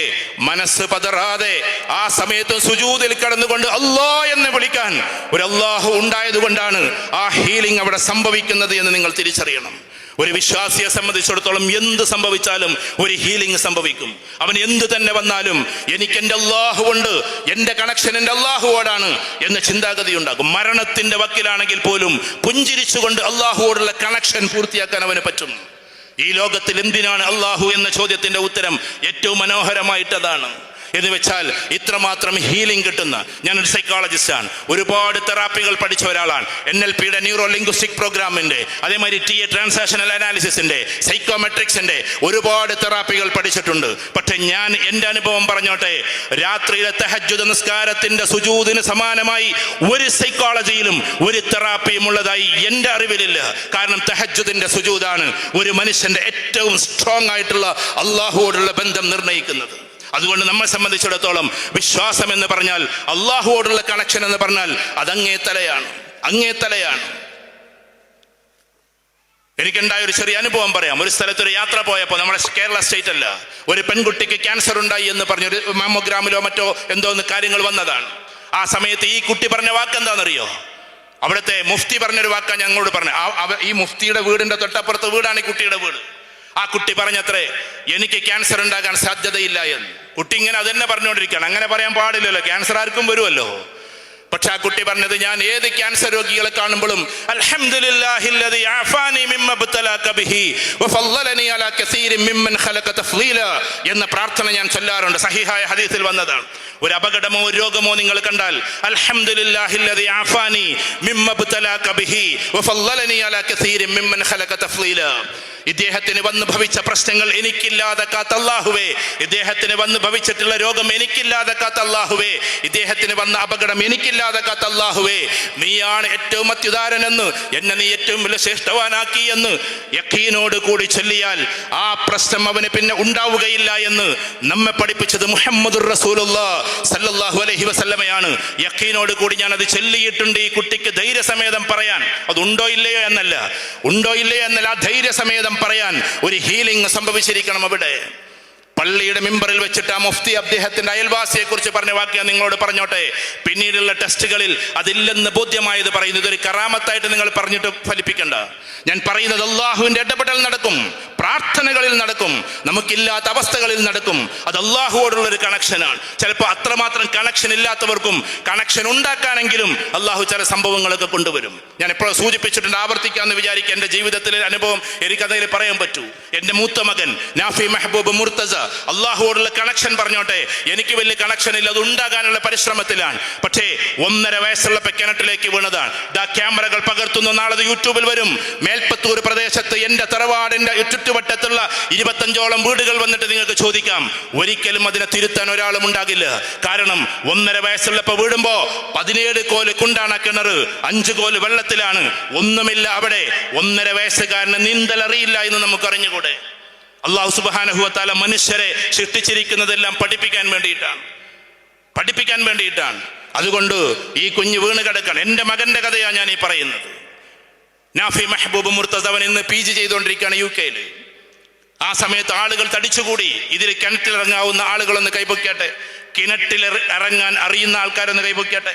മനസ്സ് പതറാതെ ആ സമയത്ത് സുജൂദിൽ കടന്നുകൊണ്ട് അല്ലാ എന്ന് വിളിക്കാൻ ഒരു അല്ലാഹു ഉണ്ടായത് കൊണ്ടാണ് ആ ഹീലിംഗ് അവിടെ സംഭവിക്കുന്നത് എന്ന് നിങ്ങൾ തിരിച്ചറിയണം. ഒരു വിശ്വാസിയെ സംബന്ധിച്ചിടത്തോളം എന്ത് സംഭവിച്ചാലും ഒരു ഹീലിംഗ് സംഭവിക്കും. അവൻ എന്ത് തന്നെ വന്നാലും എനിക്ക് എൻ്റെ അല്ലാഹു ഉണ്ട്, എൻ്റെ കണക്ഷൻ എൻ്റെ അല്ലാഹുവോടാണ് എന്ന ചിന്താഗതി ഉണ്ടാകും. മരണത്തിന്റെ വക്കിലാണെങ്കിൽ പോലും പുഞ്ചിരിച്ചുകൊണ്ട് അല്ലാഹുവോടുള്ള കണക്ഷൻ പൂർത്തിയാക്കാൻ അവന് പറ്റും. ഈ ലോകത്തിൽ എന്തിനാണ് അല്ലാഹു എന്ന ചോദ്യത്തിന്റെ ഉത്തരം ഏറ്റവും മനോഹരമായിട്ടതാണ്. എന്ന് വെച്ചാൽ ഇത്രമാത്രം ഹീലിംഗ് കിട്ടുന്ന, ഞാനൊരു സൈക്കോളജിസ്റ്റാണ്, ഒരുപാട് തെറാപ്പികൾ പഠിച്ച ഒരാളാണ്. NLPയുടെ ന്യൂറോ ലിംഗ്വിസ്റ്റിക് പ്രോഗ്രാമിന്റെ, അതേമാതിരി TA ട്രാൻസാക്ഷണൽ അനാലിസിസിന്റെ, സൈക്കോമെട്രിക്സിന്റെ ഒരുപാട് തെറാപ്പികൾ പഠിച്ചിട്ടുണ്ട്. പക്ഷെ ഞാൻ എൻ്റെ അനുഭവം പറഞ്ഞോട്ടെ, രാത്രിയിലെ തഹജ്ജുദ് നിസ്കാരത്തിന്റെ സുജൂദിന് സമാനമായി ഒരു സൈക്കോളജിയിലും ഒരു തെറാപ്പിയും ഉള്ളതായി എൻ്റെ അറിവിലില്ല. കാരണം തഹജ്ജുദിന്റെ സുജൂദാണ് ഒരു മനുഷ്യന്റെ ഏറ്റവും സ്ട്രോങ് ആയിട്ടുള്ള അള്ളാഹുവോടുള്ള ബന്ധം നിർണ്ണയിക്കുന്നത്. അതുകൊണ്ട് നമ്മെ സംബന്ധിച്ചിടത്തോളം വിശ്വാസം എന്ന് പറഞ്ഞാൽ, അള്ളാഹുവോടുള്ള കണക്ഷൻ എന്ന് പറഞ്ഞാൽ അതങ്ങേ തലയാണ്. എനിക്കുണ്ടായ ഒരു ചെറിയ അനുഭവം പറയാം. ഒരു സ്ഥലത്തൊരു യാത്ര പോയപ്പോൾ, നമ്മുടെ കേരള സ്റ്റേറ്റ് അല്ല, ഒരു പെൺകുട്ടിക്ക് ക്യാൻസർ ഉണ്ടായി എന്ന് പറഞ്ഞൊരു മാമോഗ്രാമിലോ മറ്റോ എന്തോ കാര്യങ്ങൾ വന്നതാണ്. ആ സമയത്ത് ഈ കുട്ടി പറഞ്ഞ വാക്ക് എന്താണെന്നറിയോ? അവിടുത്തെ മുഫ്തി പറഞ്ഞൊരു വാക്കാണ് ഞങ്ങളോട് പറഞ്ഞത്. ഈ മുഫ്തിയുടെ വീടിന്റെ തൊട്ടപ്പുറത്ത് വീടാണ് ഈ കുട്ടിയുടെ വീട്. ആ കുട്ടി പറഞ്ഞത്രേ, എനിക്ക് ക്യാൻസർ ഉണ്ടാകാൻ സാധ്യതയില്ല എന്ന്. കുട്ടി ഇങ്ങനെ അതെന്നെ പറഞ്ഞുകൊണ്ടിരിക്കുകയാണ്. അങ്ങനെ പറയാൻ പാടില്ലല്ലോ, ക്യാൻസർ ആർക്കും വരുമല്ലോ. പക്ഷെ ആ കുട്ടി പറഞ്ഞത്, ഞാൻ ഏത് ക്യാൻസർ രോഗികളെ കാണുമ്പോഴും അൽഹംദുലില്ലാഹില്ലദി ആഫാനി മിമ്മ ബതലാക ബിഹി വഫളലനി അലാ കസീരിൻ മിമ്മൻ ഖലഖ തഫ്ളീല എന്ന പ്രാർത്ഥന ഞാൻ ചൊല്ലാറുണ്ട്. സഹിഹായ ഹദീസിൽ വന്നതാണ്. ഒരു അപകടമോ ഒരു രോഗമോ നിങ്ങൾ കണ്ടാൽ അൽഹംദുലില്ലാഹില്ലദി ആഫാനി മിമ്മ ബതലാക ബിഹി വഫളലനി അലാ കസീരിൻ മിമ്മൻ ഖലഖ തഫ്ളീല. ഇദ്ദേഹത്തിന് വന്ന് ഭവിച്ച പ്രശ്നങ്ങൾ എനിക്കില്ലാതാക്കാത്ത അല്ലാഹുവേ, ഇദ്ദേഹത്തിന് വന്ന് ഭവിച്ചിട്ടുള്ള രോഗം എനിക്കില്ലാതാക്കാത്ത അല്ലാഹുവേ, ഇദ്ദേഹത്തിന് വന്ന അപകടം എനിക്കില്ലാതാക്കാത്ത അല്ലാഹുവേ, നീയാണ് ഏറ്റവും അത്യുദാരനെന്ന്, എന്നെ നീ ഏറ്റവും വലിയ ശ്രേഷ്ഠവാനാക്കി എന്ന് യഖീനോട് കൂടി ചൊല്ലിയാൽ ആ പ്രശ്നം അവന് പിന്നെ ഉണ്ടാവുകയില്ല എന്ന് നമ്മെ പഠിപ്പിച്ചത് മുഹമ്മദുർ റസൂലുള്ളാഹി സല്ലല്ലാഹു അലൈഹി വസല്ലമയാണ്. യഖീനോട് കൂടി ഞാൻ അത് ചൊല്ലിയിട്ടുണ്ട്. ഈ കുട്ടിക്ക് ധൈര്യസമേതം പറയാൻ, അത് ഉണ്ടോ ഇല്ലയോ എന്നല്ല, ആ ധൈര്യസമേതം പറയാൻ ഒരു ഹീലിംഗ് സംഭവിച്ചിരിക്കണം. അവിടെ പള്ളിയുടെ മിമ്പറിൽ വെച്ചിട്ട് ആ മുഫ്തി അദ്ദേഹത്തിന്റെ അയൽവാസിയെ കുറിച്ച് പറഞ്ഞ വാക്യം നിങ്ങളോട് പറഞ്ഞോട്ടെ. പിന്നീടുള്ള ടെസ്റ്റുകളിൽ അതില്ലെന്ന് ബോധ്യമായത് പറയുന്നത് ഒരു കറാമത്തായിട്ട് നിങ്ങൾ പറഞ്ഞിട്ട് ഫലിപ്പിക്കണ്ട. ഞാൻ പറയുന്നത് അള്ളാഹുവിന്റെ ഇടപെടൽ നടക്കും, പ്രാർത്ഥനകളിൽ നടക്കും, നമുക്കില്ലാത്ത അവസ്ഥകളിൽ നടക്കും. അത് അള്ളാഹുവോടുള്ള ഒരു കണക്ഷനാണ്. ചിലപ്പോൾ അത്രമാത്രം കണക്ഷൻ ഇല്ലാത്തവർക്കും കണക്ഷൻ ഉണ്ടാക്കാനെങ്കിലും അള്ളാഹു ചില സംഭവങ്ങളൊക്കെ കൊണ്ടുവരും. ഞാൻ എപ്പോഴും സൂചിപ്പിച്ചിട്ടുണ്ട്, ആവർത്തിക്കാമെന്ന് വിചാരിക്കുക. എൻ്റെ ജീവിതത്തിലെ അനുഭവം എനിക്കതിൽ പറയാൻ പറ്റൂ. എൻ്റെ മൂത്ത മകൻ നാഫി മെഹബൂബ് മുർത്തസ അള്ളാഹുവോടുള്ള കണക്ഷൻ പറഞ്ഞോട്ടെ, എനിക്ക് വലിയ കണക്ഷൻ ഇല്ല, അത് ഉണ്ടാകാനുള്ള പരിശ്രമത്തിലാണ്. പക്ഷേ 1.5 വയസ്സുള്ളപ്പോൾ കിണറ്റിലേക്ക് വീണതാണ്. ക്യാമറകൾ പകർത്തുന്നു, നാളെ യൂട്യൂബിൽ വരും. മേൽപ്പത്തൂർ പ്രദേശത്ത് എൻ്റെ തറവാടിന്റെ ചുറ്റുവട്ടത്തുള്ള 25ഓളം വീടുകൾ വന്നിട്ട് നിങ്ങൾക്ക് ചോദിക്കാം. ഒരിക്കലും അതിനെ തിരുത്താൻ ഒരാളും ഉണ്ടാകില്ല. കാരണം 1.5 വയസ്സുള്ളപ്പോൾ വീടുമ്പോ 17 കോല് കുണ്ടാണ് കിണർ, 5 കോല് വെള്ളത്തിലാണ്, ഒന്നുമില്ല അവിടെ. 1.5 വയസ്സുകാരന് നീന്തൽ അറിയില്ല എന്ന് നമുക്ക് അറിഞ്ഞുകൂടെ? അല്ലാഹു സുബ്ഹാനഹു വ തആല മനുഷ്യരെ സൃഷ്ടിച്ചിരിക്കുന്നതെല്ലാം പഠിപ്പിക്കാൻ വേണ്ടിയിട്ടാണ്. അതുകൊണ്ട് ഈ കുഞ്ഞ് വീണ് കിടക്കണം. എൻ്റെ മകന്റെ കഥയാണ് ഞാൻ ഈ പറയുന്നത്. നാഫി മെഹബൂബ് മുർത്തസ അവൻ ഇന്ന് PG ചെയ്തുകൊണ്ടിരിക്കുകയാണ് UK-യിൽ. ആ സമയത്ത് ആളുകൾ തടിച്ചുകൂടി. ഇതിൽ കിണറ്റിലിറങ്ങാവുന്ന ആളുകളൊന്ന് കൈപൊക്കിയാട്ടെ, കിണറ്റിൽ ഇറങ്ങാൻ അറിയുന്ന ആൾക്കാരൊന്ന് കൈപൊക്കിയാട്ടെ.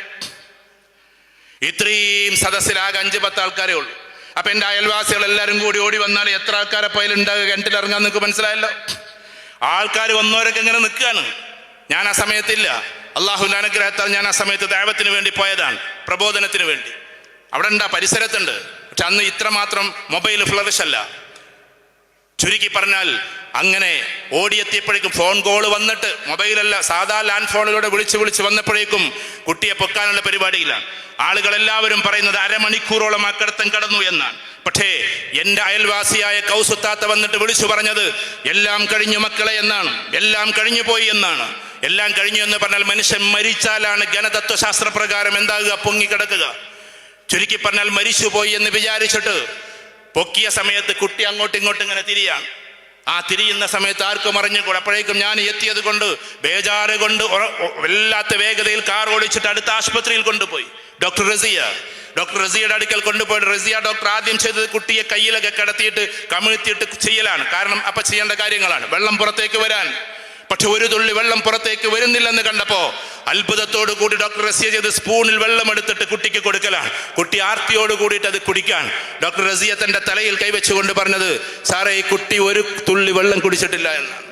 ഇത്രയും സദസ്സിലാകെ 5-10 ആൾക്കാരേ ഉള്ളൂ. അപ്പൊ എൻ്റെ അയൽവാസികൾ എല്ലാവരും കൂടി ഓടി വന്നാൽ എത്ര ആൾക്കാരെ പയ്യിലുണ്ടാകുക? കിണറ്റിലിറങ്ങാൻ നിങ്ങൾക്ക് മനസ്സിലായല്ലോ. ആൾക്കാർ വന്നവരൊക്കെ ഇങ്ങനെ നിൽക്കുകയാണ്. ഞാൻ ആ സമയത്തില്ല. അള്ളാഹുവിൻ്റെ അനുഗ്രഹത്താൽ ഞാൻ ആ സമയത്ത് ദഅവത്തിന് വേണ്ടി പോയതാണ്, പ്രബോധനത്തിന് വേണ്ടി. അവിടെ പരിസരത്തുണ്ട്. പക്ഷെ അന്ന് ഇത്രമാത്രം മൊബൈൽ ഫ്ലറിഷ് അല്ല. ചുരുക്കി പറഞ്ഞാൽ അങ്ങനെ ഓടിയെത്തിയപ്പോഴേക്കും ഫോൺ കോൾ വന്നിട്ട്, മൊബൈലല്ല സാധാ ലാൻഡ് ഫോണിലൂടെ വിളിച്ച് വന്നപ്പോഴേക്കും കുട്ടിയെ പൊക്കാനുള്ള പരിപാടിയിലാണ്. ആളുകളെല്ലാവരും പറയുന്നത് അരമണിക്കൂറോളം ആ കിടത്തം കടന്നു എന്നാണ്. പക്ഷേ എൻ്റെ അയൽവാസിയായ കൗസുത്താത്ത വന്നിട്ട് വിളിച്ചു പറഞ്ഞത് എല്ലാം കഴിഞ്ഞു മക്കളെ എന്നാണ്, എല്ലാം കഴിഞ്ഞു പോയി എന്നാണ്. എല്ലാം കഴിഞ്ഞു എന്ന് പറഞ്ഞാൽ മനുഷ്യൻ മരിച്ചാലാണ് ഗണതത്വശാസ്ത്ര പ്രകാരം എന്താകുക, പൊങ്ങിക്കിടക്കുക. ചുരുക്കി പറഞ്ഞാൽ മരിച്ചുപോയി എന്ന് വിചാരിച്ചിട്ട് പൊക്കിയ സമയത്ത് കുട്ടി അങ്ങോട്ടും ഇങ്ങോട്ടും ഇങ്ങനെ തിരിയാണ്. ആ തിരിയുന്ന സമയത്ത് ആർക്കും അറിഞ്ഞുകൂടാ. അപ്പോഴേക്കും ഞാൻ എത്തിയത് കൊണ്ട് ബേജാറ് കൊണ്ട് വല്ലാത്ത വേഗതയിൽ കാർ ഓടിച്ചിട്ട് അടുത്ത ആശുപത്രിയിൽ കൊണ്ടുപോയി. ഡോക്ടർ റസിയയുടെ അടുക്കൽ കൊണ്ടുപോയിട്ട് റസിയ ഡോക്ടർ ആദ്യം ചെയ്തത് കുട്ടിയെ കയ്യിലൊക്കെ കിടത്തിയിട്ട് കമിഴ്ത്തിയിട്ട് ചെയ്യലാണ്. കാരണം അപ്പൊ ചെയ്യേണ്ട കാര്യങ്ങളാണ്, വെള്ളം പുറത്തേക്ക് വരാൻ. പക്ഷെ ഒരു തുള്ളി വെള്ളം പുറത്തേക്ക് വരുന്നില്ലെന്ന് കണ്ടപ്പോ അത്ഭുതത്തോടു കൂടി ഡോക്ടർ റസിയ ചെയ്ത് സ്പൂണിൽ വെള്ളം എടുത്തിട്ട് കുട്ടിക്ക് കൊടുക്കലാണ്. കുട്ടി ആർത്തിയോട് കൂടിയിട്ട് അത് കുടിക്കാൻ ഡോക്ടർ റസിയ തന്റെ തലയിൽ കൈവച്ചുകൊണ്ട് പറഞ്ഞത്, സാറേ ഈ കുട്ടി ഒരു തുള്ളി വെള്ളം കുടിച്ചിട്ടില്ല എന്നാണ്.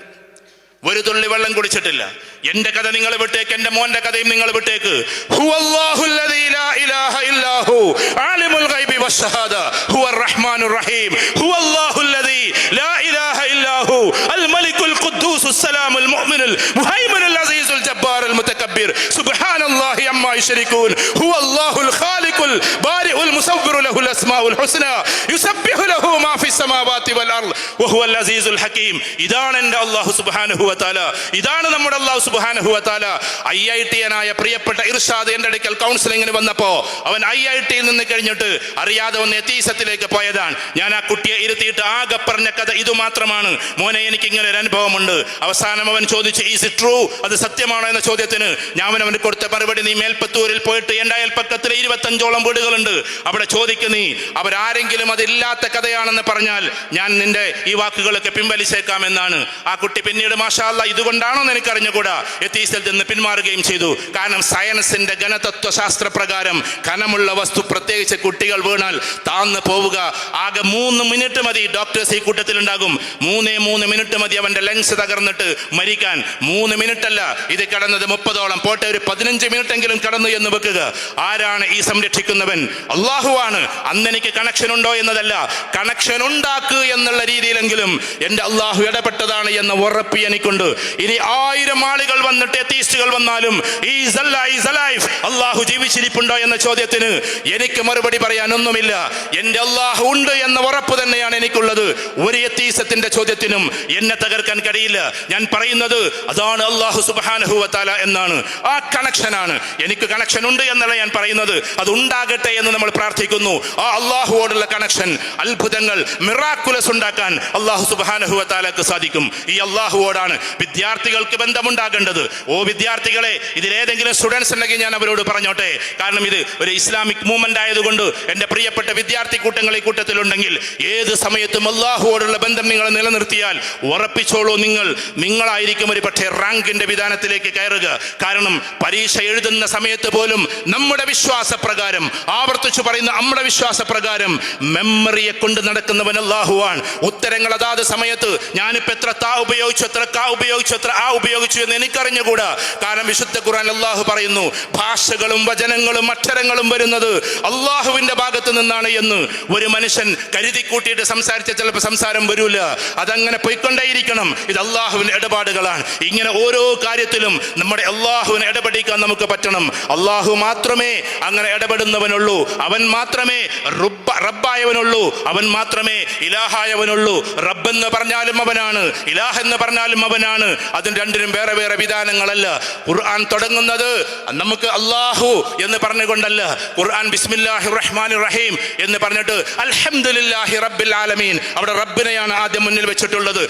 ഒരു തുള്ളി വെള്ളം കുടിച്ചിട്ടില്ല. എന്റെ കഥ നിങ്ങൾ വിട്ടേക്ക്, എന്റെ മോന്റെ കഥയും നിങ്ങൾ വിട്ടേക്ക്. ഹുവല്ലാഹുല്ലദീ ലാ ഇലാഹ ഇല്ലാഹു ആലിമുൽ ഗൈബി വശഹാദ ഹുവർ റഹ്മാനുർ റഹീം ഹുവല്ലാഹുല്ലദീ ലാ ഇലാഹ ഇല്ലാഹു അൽ മലിക്കുൽ ഖുദ്ദൂസുസ് സലാമുൽ മുഅ്മിനുൽ മുഹൈമിനുൽ അസീസുൽ ജബ്ബാറുൽ മുതകബ്ബിർ സുബ്ഹാനല്ലാഹി അമ്മാ യുശ്രികൂൻ ഹുവല്ലാഹുൽ ഖാലിഖുൽ ബാരിഉൽ മുസവ്വിറു ലഹുൽ അസ്മാഉൽ ഹുസ്നാ യുസബ്ബിഹു ലഹു മാ ഫിസ് സമാവാതി വൽ അർദ് വഹുവൽ അസീസുൽ ഹകീം. ഇതാണ് എൻ്റെ അല്ലാഹു സുബ്ഹാനഹു വ തആല, ഇതാണ് നമ്മുടെ അല്ലാഹു സുബ്ഹാനഹു വ തആല. IITയനായ പ്രിയപ്പെട്ട ഇർഷാദ് എൻ്റെ അടുക്കൽ കൗൺസിലിങ്ങിന് വന്നപ്പോ അവൻ IITയിൽ നിന്ന് കഴിഞ്ഞിട്ട് അറിയാതെ ഒന്ന് എത്തീസത്തിലേക്ക് പോയതാണ്. ഞാൻ ആ കുട്ടിയെ ഇരുത്തിയിട്ട് ആകെ പറഞ്ഞ കഥ ഇത് മാത്രമാണ്. മോനെ എനിക്ക് ഇങ്ങനെ ഒരു അനുഭവമുണ്ട്. അവസാനം അവൻ ചോദിച്ചു ഈസ് ഇറ്റ് ട്രൂ, അത് സത്യമാണോ എന്ന ചോദ്യത്തിന് ഞാൻ അവന് കൊടുത്ത മറുപടി, നീ മേൽപ്പത്തൂരിൽ പോയിട്ട് എൻ്റെ അയൽപ്പക്കത്തിൽ 25ഓളം വീടുകളുണ്ട്, അവിടെ ചോദിക്കുന്നീ അവരാരെങ്കിലും അതില്ലാത്ത കഥയാണെന്ന് പറഞ്ഞാൽ ഞാൻ നിന്റെ ഈ വാക്കുകളൊക്കെ പിൻവലിച്ചേക്കാമെന്നാണ്. ആ കുട്ടി പിന്നീട് മാഷാ അല്ലാഹ് ഇതുകൊണ്ടാണോ എന്ന് എനിക്ക് അറിഞ്ഞുകൂടാ എത്തീസിൽ നിന്ന് പിന്മാറുകയും ചെയ്തു. കാരണം സയൻസിന്റെ ഗണതത്വശാസ്ത്ര പ്രകാരം ഖനമുള്ള വസ്തു പ്രത്യേകിച്ച് കുട്ടികൾ വീണാൽ താന്ന് പോവുക ആകെ 3 മിനിറ്റ് മതി. ഡോക്ടേഴ്സ് ഈ കൂട്ടത്തിൽ ഉണ്ടാകും. 3 മിനിറ്റ് മതി അവന്റെ ലങ്സ് തകർന്നിട്ട് മരിക്കാൻ. 3 മിനിറ്റ് അല്ല, ഇത് കടന്നത് 30ഓളം, പോട്ടെ ഒരു 15 മിനിറ്റെങ്കിലും കടന്നു എന്ന് വെക്കുക. ആരാണ് ഈ സംരക്ഷിക്കുന്നവൻ? അള്ളാഹുവാണ്. അന്ന് എനിക്ക് കണക്ഷൻ ഉണ്ടോ എന്നതല്ല, കണക്ഷൻ ഉണ്ടാക്കുക എന്നുള്ള രീതിയിലെങ്കിലും എൻ്റെ അള്ളാഹു ഇടപെട്ടതാണ് എന്ന ഉറപ്പ് എനിക്കുണ്ട്. ഇനി 1000 ആളുകൾ വന്നിട്ട് എത്തീസ്റ്റുകൾ വന്നാലും അള്ളാഹു ജീവിച്ചിരിപ്പുണ്ടോ എന്ന ചോദ്യത്തിന് എനിക്ക് മറുപടി പറയാനൊന്നുമില്ല. എൻ്റെ അള്ളാഹു ഉണ്ട് എന്ന ഉറപ്പ് തന്നെയാണ് എനിക്കുള്ളത്. ഒരു എത്തീസത്തിന്റെ ചോദ്യത്തിനും എന്നെ തകർക്കാൻ കഴിയില്ല. ഞാൻ പറയുന്നത് അതാണ് അള്ളാഹു സുബ്ഹാനഹു വ തആല എന്നാണ്. ആ കണക്ഷനാണ്. എനിക്ക് കണക്ഷൻ ഉണ്ട് എന്നല്ല ഞാൻ പറയുന്നത്, അത് ഉണ്ടാകട്ടെ എന്ന് നമ്മൾ പ്രാർത്ഥിക്കുന്നു. ആ അള്ളാഹുവോടുള്ള കണക്ഷൻ, അത്ഭുതങ്ങൾ, മിറാക്കുലസ് ഉണ്ടാക്കാൻ അള്ളാഹു സുബ്ഹാനഹു വ തആലക്ക് സാധിക്കും. ഈ അള്ളാഹുവോടാണ് വിദ്യാർത്ഥികൾക്ക് ബന്ധമുണ്ടാകേണ്ടത്. ഓ വിദ്യാർത്ഥികളെ, ഇതിലേതെങ്കിലും സ്റ്റുഡൻസ് ഉണ്ടെങ്കിൽ ഞാൻ അവരോട് പറഞ്ഞോട്ടെ. കാരണം ഇത് ഒരു ഇസ്ലാമിക് മൂവ്മെന്റ് ആയതുകൊണ്ട് എൻ്റെ പ്രിയപ്പെട്ട വിദ്യാർത്ഥി കൂട്ടങ്ങൾ ഈ കൂട്ടത്തിലുണ്ടെങ്കിൽ ഏത് സമയത്തും അള്ളാഹുവോടുള്ള ബന്ധം നിങ്ങൾ നിലനിർത്തിയാൽ ഉറപ്പിച്ചോളൂ, നിങ്ങളായിരിക്കും ഒരു പക്ഷേ റാങ്കിന്റെ വിധാനത്തിലേക്ക് കയറുക. കാരണം പരീക്ഷ എഴുതുന്ന സമയത്ത് പോലും നമ്മുടെ വിശ്വാസപ്രകാരം, ആവർത്തിച്ചു പറയുന്ന നമ്മുടെ വിശ്വാസപ്രകാരം മെമ്മറിയെ കൊണ്ട് നടക്കുന്നവൻ അള്ളാഹുവാണ്. ഉത്തരങ്ങൾ അതാത് സമയത്ത് ഞാനിപ്പോ എത്ര താ ഉപയോഗിച്ചു, എത്ര കാ ഉപയോഗിച്ചു, എത്ര ആ ഉപയോഗിച്ചു എന്ന് എനിക്കറിഞ്ഞുകൂടാ. കാരണം വിശുദ്ധ ഖുർആൻ അള്ളാഹു പറയുന്നു ഭാഷകളും വചനങ്ങളും അക്ഷരങ്ങളും വരുന്നത് അള്ളാഹുവിന്റെ ഭാഗത്ത് നിന്നാണ് എന്ന്. ഒരു മനുഷ്യൻ കരുതി കൂട്ടിയിട്ട് സംസാരിച്ച ചിലപ്പോൾ സംസാരം വരൂല, അതങ്ങനെ പോയിക്കൊണ്ടേയിരിക്കണം. ഇത് അള്ളാഹുവിന്റെ ഇടപാടുകളാണ്. ഇങ്ങനെ ഓരോ കാര്യത്തിലും നമ്മുടെ അള്ളാഹുവിനെ ഇടപെടിക്കാൻ നമുക്ക് പറ്റണം. അള്ളാഹു മാത്രമേ അങ്ങനെ ഇടപെടുന്നവനുള്ളൂ, അവൻ മാത്രമേ റബ്ബായവനുള്ളൂ, അവൻ മാത്രമേ ഇലാഹായവനുള്ളൂ. റബ്ബ് എന്ന് പറഞ്ഞാലും അവനാണ്, ഇലാഹ് എന്ന് പറഞ്ഞാലും അവനാണ്. അതിന് രണ്ടിനും വേറെ വേറെ വിധാനങ്ങളല്ല. ഖുർആൻ തുടങ്ങുന്നത് നമുക്ക് അല്ലാഹു എന്ന് പറഞ്ഞുകൊണ്ടല്ല. ഖുർആൻ ബിസ്മില്ലാഹിർ റഹ്മാനിർ റഹീം എന്ന് പറഞ്ഞിട്ട് അൽഹംദുലില്ലാഹി റബ്ബിൽ ആലമീൻ, അവിടെ റബ്ബിനെയാണ് ആദ്യം മുന്നിൽ വെച്ചിട്ടുള്ളത്.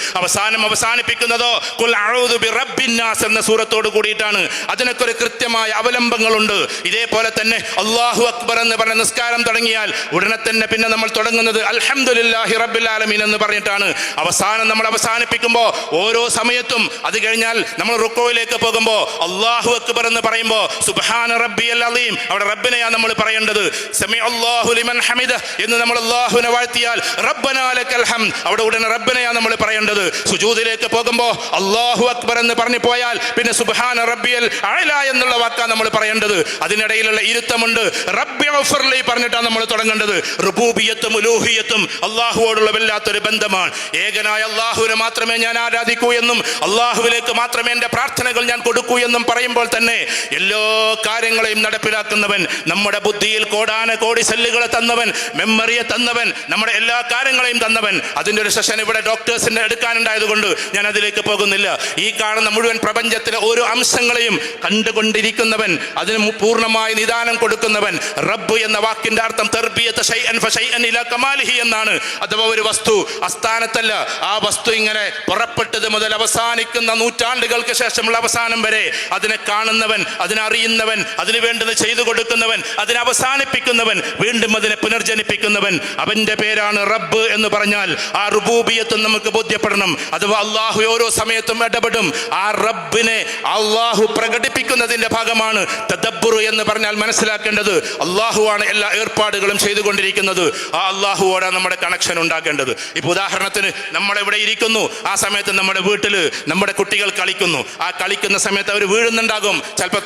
അവസാനിപ്പിക്കുന്നതോ ഖുൽ അഊദു ബിറബ്ബിൻ നാസ് എന്ന സൂറത്തോട് കൂടിയിട്ടാണ്. അതിനൊക്കെ ഒരു കൃത്യമായ അവലംബങ്ങളുണ്ട്. ഇതേപോലെ തന്നെ അല്ലാഹു അക്ബർ എന്ന് പറഞ്ഞ നിസ്കാരം തുടങ്ങിയാൽ ഉടനെ തന്നെ പിന്നെ നമ്മൾ തുടങ്ങുന്നത് അൽഹംദുലില്ലാഹി റബ്ബിൽ ആലമീൻ എന്ന് പറഞ്ഞിട്ടാണ്. അവസാനം നമ്മൾ അവസാനിപ്പിക്കുമ്പോൾ ഓരോ സമയത്തും അത് കഴിഞ്ഞാൽ നമ്മൾ റുക്കോയിലേക്ക് പോകുമ്പോൾ അല്ലാഹു അക്ബർ എന്ന് പറയുമ്പോൾ സുബ്ഹാന റബ്ബിയൽ അലീം, അവിടെ റബ്ബിനെയാണ് നമ്മൾ പറയേണ്ടത്. സമീഅല്ലാഹു ലിമൻ ഹമിദ എന്ന് നമ്മൾ അല്ലാഹുവിനെ വാഴ്ത്തിയാൽ റബ്ബനാ ലക്കൽ ഹംദ്, അവിടെ ഉടനെ റബ്ബിനെയാണ് നമ്മൾ പറയേണ്ടത്. സുജൂദിലേക്ക് പോകുമ്പോൾ അല്ലാഹു അക്ബർ എന്ന് പറഞ്ഞു പോയാൽ പിന്നെ സുബ്ഹാന റബ്ബിയൽ അഅല എന്നുള്ള വാക്കാണ് നമ്മൾ പറയേണ്ടത്. അതിനിടയിലുള്ള ഇരുത്തമുണ്ട്. റബ്ബി ഗഫർലി പറഞ്ഞിട്ടാണ് നമ്മൾ തുടങ്ങേണ്ടത്. റുബൂബിയത്തും ഉലൂഹിയത്തും അള്ളാഹുവോടുള്ള വല്ലാത്തൊരു ബന്ധമാണ്. ഏകനായ അള്ളാഹുവിനെ മാത്രമേ ഞാൻ ആരാധിക്കൂ എന്നും അള്ളാഹുവിലേക്ക് മാത്രമേ എൻ്റെ പ്രാർത്ഥനകൾ ഞാൻ കൊടുക്കൂ എന്നും പറയുമ്പോൾ തന്നെ എല്ലാ കാര്യങ്ങളെയും നടപ്പിലാക്കുന്നവൻ, നമ്മുടെ ബുദ്ധിയിൽ കോടാനകോടി സെല്ലുകളെ തന്നവൻ, മെമ്മറിയെ തന്നവൻ, നമ്മുടെ എല്ലാ കാര്യങ്ങളെയും തന്നവൻ. അതിൻ്റെ ഒരു സെഷൻ ഇവിടെ ഡോക്ടേഴ്സിൻ്റെ എടുക്കാനുണ്ടായത് കൊണ്ട് ഞാൻ അതിലേക്ക് പോകുന്നില്ല. ഈ കാണുന്ന മുഴുവൻ പ്രപഞ്ചത്തിലെ ഓരോ അംശങ്ങളെയും കണ്ടുകൊണ്ടിരിക്കുന്നവൻ, അതിന് പൂർണ്ണമായി നിദാനം കൊടുക്കുന്നവൻ. റബ്ബ് എന്ന വാക്കിന്റെ അർത്ഥം തർബിയത്ത് ശൈഅൻ ഫശൈഅൻ ഇലാ കമാലിഹി എന്നാണ്. അഥവാ ഒരു വസ്തു അസ്ഥാനത്തല്ല, ആ വസ്തു ഇങ്ങനെ പുറപ്പെട്ടത് മുതൽ അവസാനിക്കുന്ന നൂറ്റാണ്ടുകൾക്ക് ശേഷമുള്ള അവസാനം വരെ അതിനെ കാണുന്നവൻ, അതിനറിയുന്നവൻ, അതിനു വേണ്ടത് ചെയ്തു കൊടുക്കുന്നവൻ, അതിനെ അവസാനിപ്പിക്കുന്നവൻ, വീണ്ടും അതിനെ പുനർജനിപ്പിക്കുന്നവൻ, അവന്റെ പേരാണ് റബ്ബ് എന്ന് പറഞ്ഞാൽ ആ റുബൂബിയത്തും നമുക്ക് ബോധ്യപ്പെടണം. അഥവാ അള്ളാഹു ഓരോ സമയത്തും ഇടപെടും. ആ റബ്ബിനെ അള്ളാഹു പ്രകടിപ്പിക്കുന്നതിന്റെ ഭാഗമാണ് തദബ്ബുർ എന്ന് പറഞ്ഞാൽ മനസ്സിലാക്കേണ്ടത്. അള്ളാഹുവാണ് എല്ലാ ഏർപ്പാടുകളും ചെയ്തുകൊണ്ടിരിക്കുന്നത്. ആ അള്ളാഹുവോടാണ് നമ്മുടെ കണക്ഷൻ ഉണ്ടാക്കേണ്ടത്. ഇപ്പൊ ഉദാഹരണത്തിന് നമ്മളിവിടെ ഇരിക്കുന്നു, ആ സമയത്ത് നമ്മുടെ വീട്ടിൽ നമ്മുടെ കുട്ടികൾ കളിക്കുന്നു. ആ കളിക്കുന്ന സമയത്ത് അവർ വീഴുന്നുണ്ടാകും, ചിലപ്പോൾ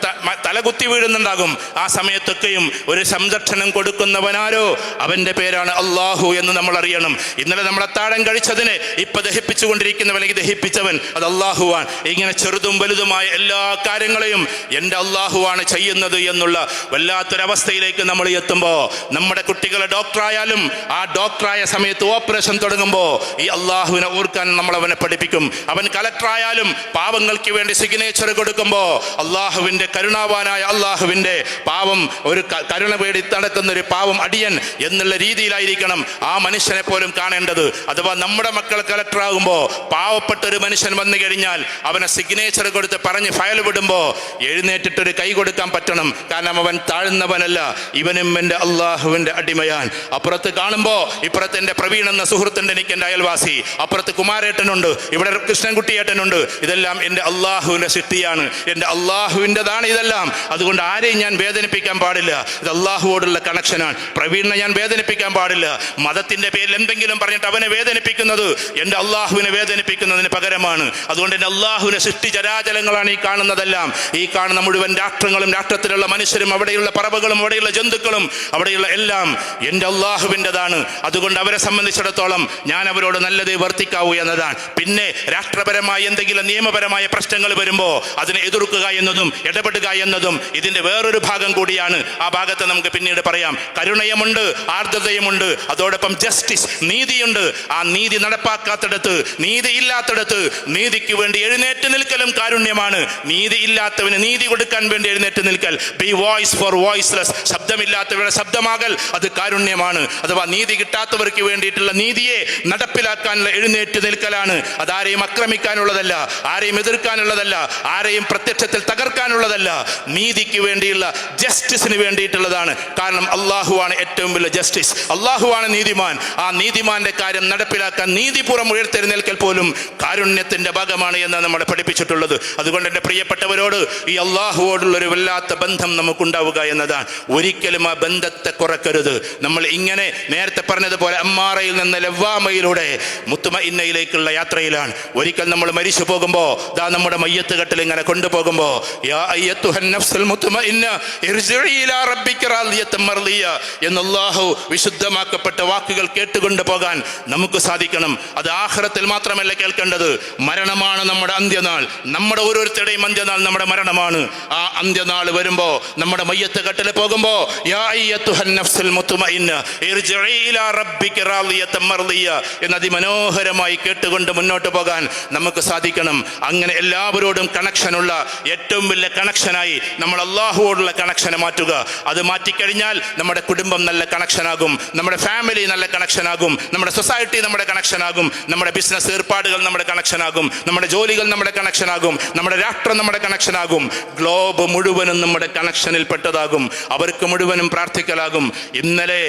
തലകുത്തി വീഴുന്നുണ്ടാകും. ആ സമയത്തൊക്കെയും ഒരു സംരക്ഷണം കൊടുക്കുന്നവനാരോ അവന്റെ പേരാണ് അള്ളാഹു എന്ന് നമ്മൾ അറിയണം. ഇന്നലെ നമ്മൾ അത്താഴം കഴിച്ചതിനെ ഇപ്പൊ ദഹിപ്പിച്ചുകൊണ്ടിരിക്കുന്നവൻ, അല്ലെങ്കിൽ ദഹിപ്പിച്ചവൻ, അത് അള്ളാഹുവാണ്. ഇങ്ങനെ ചെറുതും വലുതുമായ എല്ലാ കാര്യങ്ങളെയും എൻ്റെ അള്ളാഹുവാണ് ചെയ്യുന്നത് എന്നുള്ള വല്ലാത്തൊരവസ്ഥയിലേക്ക് നമ്മൾ എത്തുമ്പോൾ, നമ്മുടെ കുട്ടികളെ ഡോക്ടറായാലും ആ ഡോക്ടറായ സമയത്ത് ഓപ്പറേഷൻ തുടങ്ങുമ്പോൾ ഈ അള്ളാഹുവിനെ ഓർക്കാൻ നമ്മൾ അവനെ പഠിപ്പിക്കും. അവൻ കലക്ടറായാലും പാവങ്ങൾക്ക് വേണ്ടി സിഗ്നേച്ചർ കൊടുക്കുമ്പോൾ അള്ളാഹുവിൻ്റെ കരുണാവാനായ അള്ളാഹുവിൻ്റെ പാവം ഒരു കരുണ പേടി നടക്കുന്ന ഒരു പാവം അടിയൻ എന്നുള്ള രീതിയിലായിരിക്കണം ആ മനുഷ്യനെ പോലും കാണേണ്ടത്. അഥവാ നമ്മുടെ മക്കൾ കലക്ടറാകുമ്പോൾ പാവപ്പെട്ട ഒരു മനുഷ്യൻ വന്നു കഴിഞ്ഞാൽ അവനെ സിഗ്നേച്ചർ കൊടുത്ത് പറഞ്ഞ് ഫയൽ വിടുമ്പോൾ എഴുന്നേറ്റിട്ടൊരു കൈ കൊടുക്കാൻ പറ്റണം. കാരണം അവൻ താഴ്ന്നവനല്ല, ഇവനും എൻ്റെ അള്ളാഹുവിൻ്റെ അടിമയാൻ. അപ്പുറത്ത് കാണുമ്പോൾ ഇപ്പുറത്ത് എൻ്റെ പ്രവീൺ എന്ന സുഹൃത്തുണ്ട്, എനിക്ക് എൻ്റെ അയൽവാസി, അപ്പുറത്ത് കുമാരേട്ടനുണ്ട്, ഇവിടെ കൃഷ്ണൻകുട്ടിയേട്ടനുണ്ട്. ഇതെല്ലാം എൻ്റെ അള്ളാഹുവിൻ്റെ സൃഷ്ടിയാണ്, എൻ്റെ അള്ളാഹുവിൻ്റെതാണ് ഇതെല്ലാം. അതുകൊണ്ട് ആരെയും ഞാൻ വേദനിപ്പിക്കാൻ പാടില്ല. ഇത് അള്ളാഹുവോടുള്ള കണക്ഷനാണ്. പ്രവീണിനെ ഞാൻ വേദനിപ്പിക്കാൻ പാടില്ല. മതത്തിൻ്റെ പേരിൽ എന്തെങ്കിലും പറഞ്ഞിട്ട് അവനെ വേദനിപ്പിക്കുന്നത് എൻ്റെ അള്ളാഹുവിനെ വേദനിപ്പിക്കുന്നതിന് പകരമാണ്. അതുകൊണ്ട് എൻ്റെ അള്ളാഹുവിനെ സൃഷ്ടി ചരാചരങ്ങളാണ് ഈ കാണുന്നതെല്ലാം. ഈ കാണുന്ന മുഴുവൻ രാഷ്ട്രങ്ങളും രാഷ്ട്രത്തിലുള്ള മനുഷ്യരും അവിടെയുള്ള പറവകളും അവിടെയുള്ള ജന്തുക്കളും അവിടെയുള്ള എല്ലാം എൻ്റെ അള്ളാഹുവിൻ്റെതാണ്. അതുകൊണ്ട് അവരെ സംബന്ധിച്ചിടത്തോളം ഞാൻ അവരോട് നല്ലതേ വർത്തിക്കാവൂ എന്നതാണ്. പിന്നെ രാഷ്ട്രപരമായ എന്തെങ്കിലും നിയമപരമായ പ്രശ്നങ്ങൾ വരുമ്പോൾ അതിനെ എതിർക്കുക എന്നതും ഇടപെടുക എന്നതും ഇതിൻ്റെ വേറൊരു ഭാഗം കൂടിയാണ്. ആ ഭാഗത്ത് നമുക്ക് പിന്നീട് പറയാം. കരുണയുമുണ്ട്, ആർദ്രതയുമുണ്ട്, അതോടൊപ്പം ജസ്റ്റിസ്, നീതിയുണ്ട്. ആ നീതി നടപ്പാക്കാത്തിടത്ത്, നീതി ഇല്ലാത്തിടത്ത് നീതിക്ക് വേണ്ടി എഴുന്നേറ്റ് നിൽക്കലും കാരുണ്യമാണ്. നീതി ഇല്ലാത്തവന് നീതി കൊടുക്കാൻ വേണ്ടി എഴുന്നേറ്റ് നിൽക്കൽ, ബി വോയിസ് ഫോർ വോയിസ്ലെസ്, ശബ്ദമില്ലാത്തവരുടെ ശബ്ദമാകൽ, അത് കാരുണ്യമാണ്. അഥവാ നീതി കിട്ടാത്തവർക്ക് വേണ്ടിയിട്ടുള്ള നീതിയെ നടപ്പിലാക്കാനുള്ള എഴുന്നേറ്റ് നിൽക്കലാണ്. അതാരെയും ആക്രമിക്കാനുള്ളതല്ല, ആരെയും എതിർക്കാനുള്ളതല്ല, ആരെയും പ്രത്യക്ഷത്തിൽ തകർക്കാനുള്ളതല്ല. നീതിക്ക് വേണ്ടിയുള്ള ജസ്റ്റിസിന് വേണ്ടിയിട്ടുള്ളതാണ്. കാരണം അള്ളാഹുവാണ് ഏറ്റവും വലിയ ജസ്റ്റിസ്, അള്ളാഹുവാണ് നീതിമാൻ. ആ നീതിമാന്റെ കാര്യം നടപ്പിലാക്കാൻ നീതിപൂർവ്വം ഉയർത്തെഴുന്നേൽക്കൽ പോലും കാരുണ്യത്തിന്റെ ഭാഗമാണ് എന്ന് നമ്മളെ പഠിപ്പിച്ചിട്ടുള്ളത്. അതുകൊണ്ട് എൻ്റെ പ്രിയപ്പെട്ടവരോട് ഈ അള്ളാഹുവോടുള്ളൊരു വല്ലാത്ത ബന്ധം നമുക്കുണ്ടാവുക എന്നതാണ്. ഒരിക്കലും ആ ബന്ധത്തെ കുറക്കരുത്. നമ്മൾ ഇങ്ങനെ നേരത്തെ പറഞ്ഞതുപോലെ അമ്മാറയിൽ നിന്ന് ലവ്വാമയിലൂടെ മുത്തുമഇന്നയിലേക്കുള്ള യാത്രയിലാണ്. ഒരിക്കൽ നമ്മൾ മരിച്ചു പോകുമ്പോൾ ദാ നമ്മുടെ മയ്യത്ത് കെട്ടിൽ ഇങ്ങനെ കൊണ്ടുപോകുമ്പോൾ യാ അയ്യത്തുഹൻ നഫ്സുൽ മുത്മഇന്ന ഇർജിഇ ഇലാ റബ്ബിക റാദിയത്തൻ മർദിയ എന്ന് അല്ലാഹു വിശുദ്ധമാക്കപ്പെട്ട വാക്കുകൾ കേട്ടുകൊണ്ട് പോകാൻ നമുക്ക് സാധിക്കണം. അത് ആഖിറത്തിൽ മാത്രമല്ല കേൾക്കേണ്ടത്, മരണമാണ് നമ്മുടെ അന്ത്യനാൾ. നമ്മുടെ ഓരോരുത്തരുടെയും അന്ത്യനാൾ നമ്മുടെ മരണമാണ്. ആ അന്ത്യനാൾ വരുമ്പോൾ നമ്മുടെ മയ്യത്ത് കെട്ടിൽ പോകുമ്പോൾ യാ അയ്യത്തുഹൻ നഫ്സുൽ മുത്മഇന്ന ഇർജിഇ ഇലാ റബ്ബിക റാദിയത്തൻ മർദിയ എന്ന് അതിമനോഹരമായി കേട്ടുകൊണ്ട് മുന്നോട്ട് പോകാൻ നമുക്ക് സാധിക്കണം. അങ്ങനെ എല്ലാവരോടും കണക്ഷനുള്ള ഏറ്റവും വലിയ കണക്ഷനായി നമ്മൾ അള്ളാഹുവോടുള്ള കണക്ഷനെ മാറ്റുക. അത് മാറ്റിക്കഴിഞ്ഞാൽ നമ്മുടെ കുടുംബം നല്ല കണക്ഷനാകും, നമ്മുടെ ഫാമിലി നല്ല കണക്ഷനാകും, നമ്മുടെ സൊസൈറ്റി നമ്മുടെ കണക്ഷനാകും, നമ്മുടെ ബിസിനസ് ഏർപ്പാടുകൾ നമ്മുടെ കണക്ഷനാകും, നമ്മുടെ ജോലികൾ നമ്മുടെ കണക്ഷനാകും, നമ്മുടെ രാഷ്ട്രം നമ്മുടെ കണക്ഷനാകും, ഗ്ലോബ് മുഴുവനും നമ്മുടെ കണക്ഷനിൽ പെട്ടതാകും. അവർക്ക് മുഴുവനും പ്രാർത്ഥിക്കലാകും. ഇന്നലെ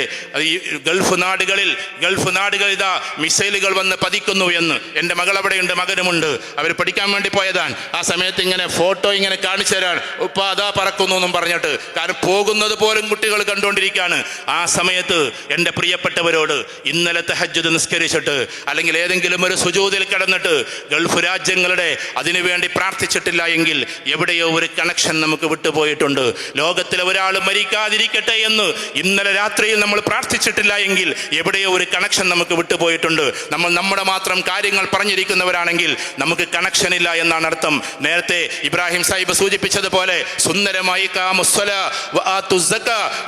ഈ ഗൾഫ് നാടുകളിൽ ഇതാ മിസൈലുകൾ വന്ന് പതിക്കുന്നു എന്ന് എൻ്റെ മകൾ അവിടെയുണ്ട്, മകനുമുണ്ട്, അവർ പഠിക്കാൻ വേണ്ടി പോയതാണ്. ആ സമയത്ത് ഇങ്ങനെ ഫോട്ടോ ഇങ്ങനെ കാണിച്ചു തരാൻ, ഉപ്പ അതാ പറക്കുന്നു എന്നും പറഞ്ഞിട്ട്, കാരണം പോകുന്നത് പോലും കുട്ടികൾ കണ്ടുകൊണ്ടിരിക്കുകയാണ്. ആ സമയത്ത് എൻ്റെ പ്രിയപ്പെട്ടവരോട് ഇന്നലെ തഹജ്ജുദ് നിസ്കരിച്ചിട്ട് അല്ലെങ്കിൽ ഏതെങ്കിലും ഒരു സുജൂദിൽ കിടന്നിട്ട് ഗൾഫ് രാജ്യങ്ങളുടെ അതിനുവേണ്ടി പ്രാർത്ഥിച്ചിട്ടില്ല എങ്കിൽ എവിടെയോ ഒരു കണക്ഷൻ നമുക്ക് വിട്ടുപോയിട്ടുണ്ട്. ലോകത്തിലെ ഒരാൾ മരിക്കാൻ മരിക്കാതിരിക്കട്ടെ എന്ന് ഇന്നലെ രാത്രിയിൽ നമ്മൾ പ്രാർത്ഥിച്ചിട്ടില്ല എങ്കിൽ എവിടെയോ ഒരു കണക്ഷൻ നമുക്ക് വിട്ടുപോയിട്ടുണ്ട്. നമ്മൾ നമ്മുടെ മാത്രം കാര്യങ്ങൾ പറഞ്ഞിരിക്കുന്നവരാണെങ്കിൽ നമുക്ക് കണക്ഷൻ ഇല്ല എന്നാണ് അർത്ഥം. നേരത്തെ ഇബ്രാഹിം സാഹിബ് സൂചിപ്പിച്ചതുപോലെ സുന്ദരമായി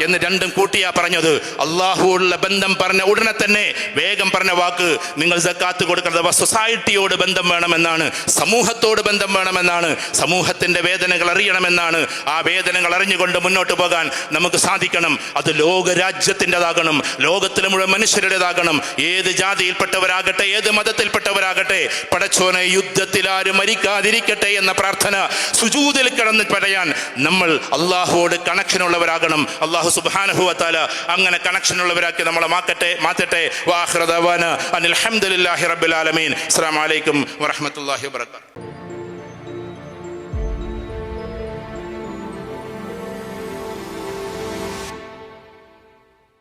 എന്ന് രണ്ടും കൂട്ടിയാ പറഞ്ഞത്. അള്ളാഹുവുള്ള ബന്ധം പറഞ്ഞ ഉടനെ തന്നെ വേഗം പറഞ്ഞ വാക്ക് നിങ്ങൾ സക്കാത്ത് കൊടുക്കുന്നത് സൊസൈറ്റിയോട് ബന്ധം വേണമെന്നാണ്, സമൂഹത്തോട് ബന്ധം വേണമെന്നാണ്, സമൂഹത്തിന്റെ വേദനകൾ അറിയണമെന്നാണ്. ആ വേദനകൾ അറിഞ്ഞുകൊണ്ട് മുന്നോട്ട് പോകാൻ നമുക്ക് സാധിക്കണം. അത് ലോകരാജ്യത്തിൻ്റെതാകണം, ലോകത്തിലെ മുഴുവൻ മനുഷ്യരുടേതാകണം. ഏത് ജാതിയിൽപ്പെട്ടവരാകട്ടെ, ഏത് മതത്തിൽപ്പെട്ടവരാകട്ടെ, പടച്ചോനെ യുദ്ധത്തിൽ ആരും മരിക്കാതിരിക്കട്ടെ എന്ന പ്രാർത്ഥന സുജൂദിൽ കിടന്ന് പറയാൻ നമ്മൾ അള്ളാഹുവോട് കണക്ഷനുള്ളവരാകണം. അള്ളാഹു സുബ്ഹാനഹു വ തആല അങ്ങനെ കണക്ഷനുള്ളവരാക്കി നമ്മളെ മാറ്റട്ടെ. വാഖിറു ദഅവാന അനിൽ ഹംദുലില്ലാഹി റബ്ബിൽ ആലമീൻ. അസ്സലാമു അലൈക്കും വറഹ്മത്തുള്ളാഹി വബറകാതുഹു.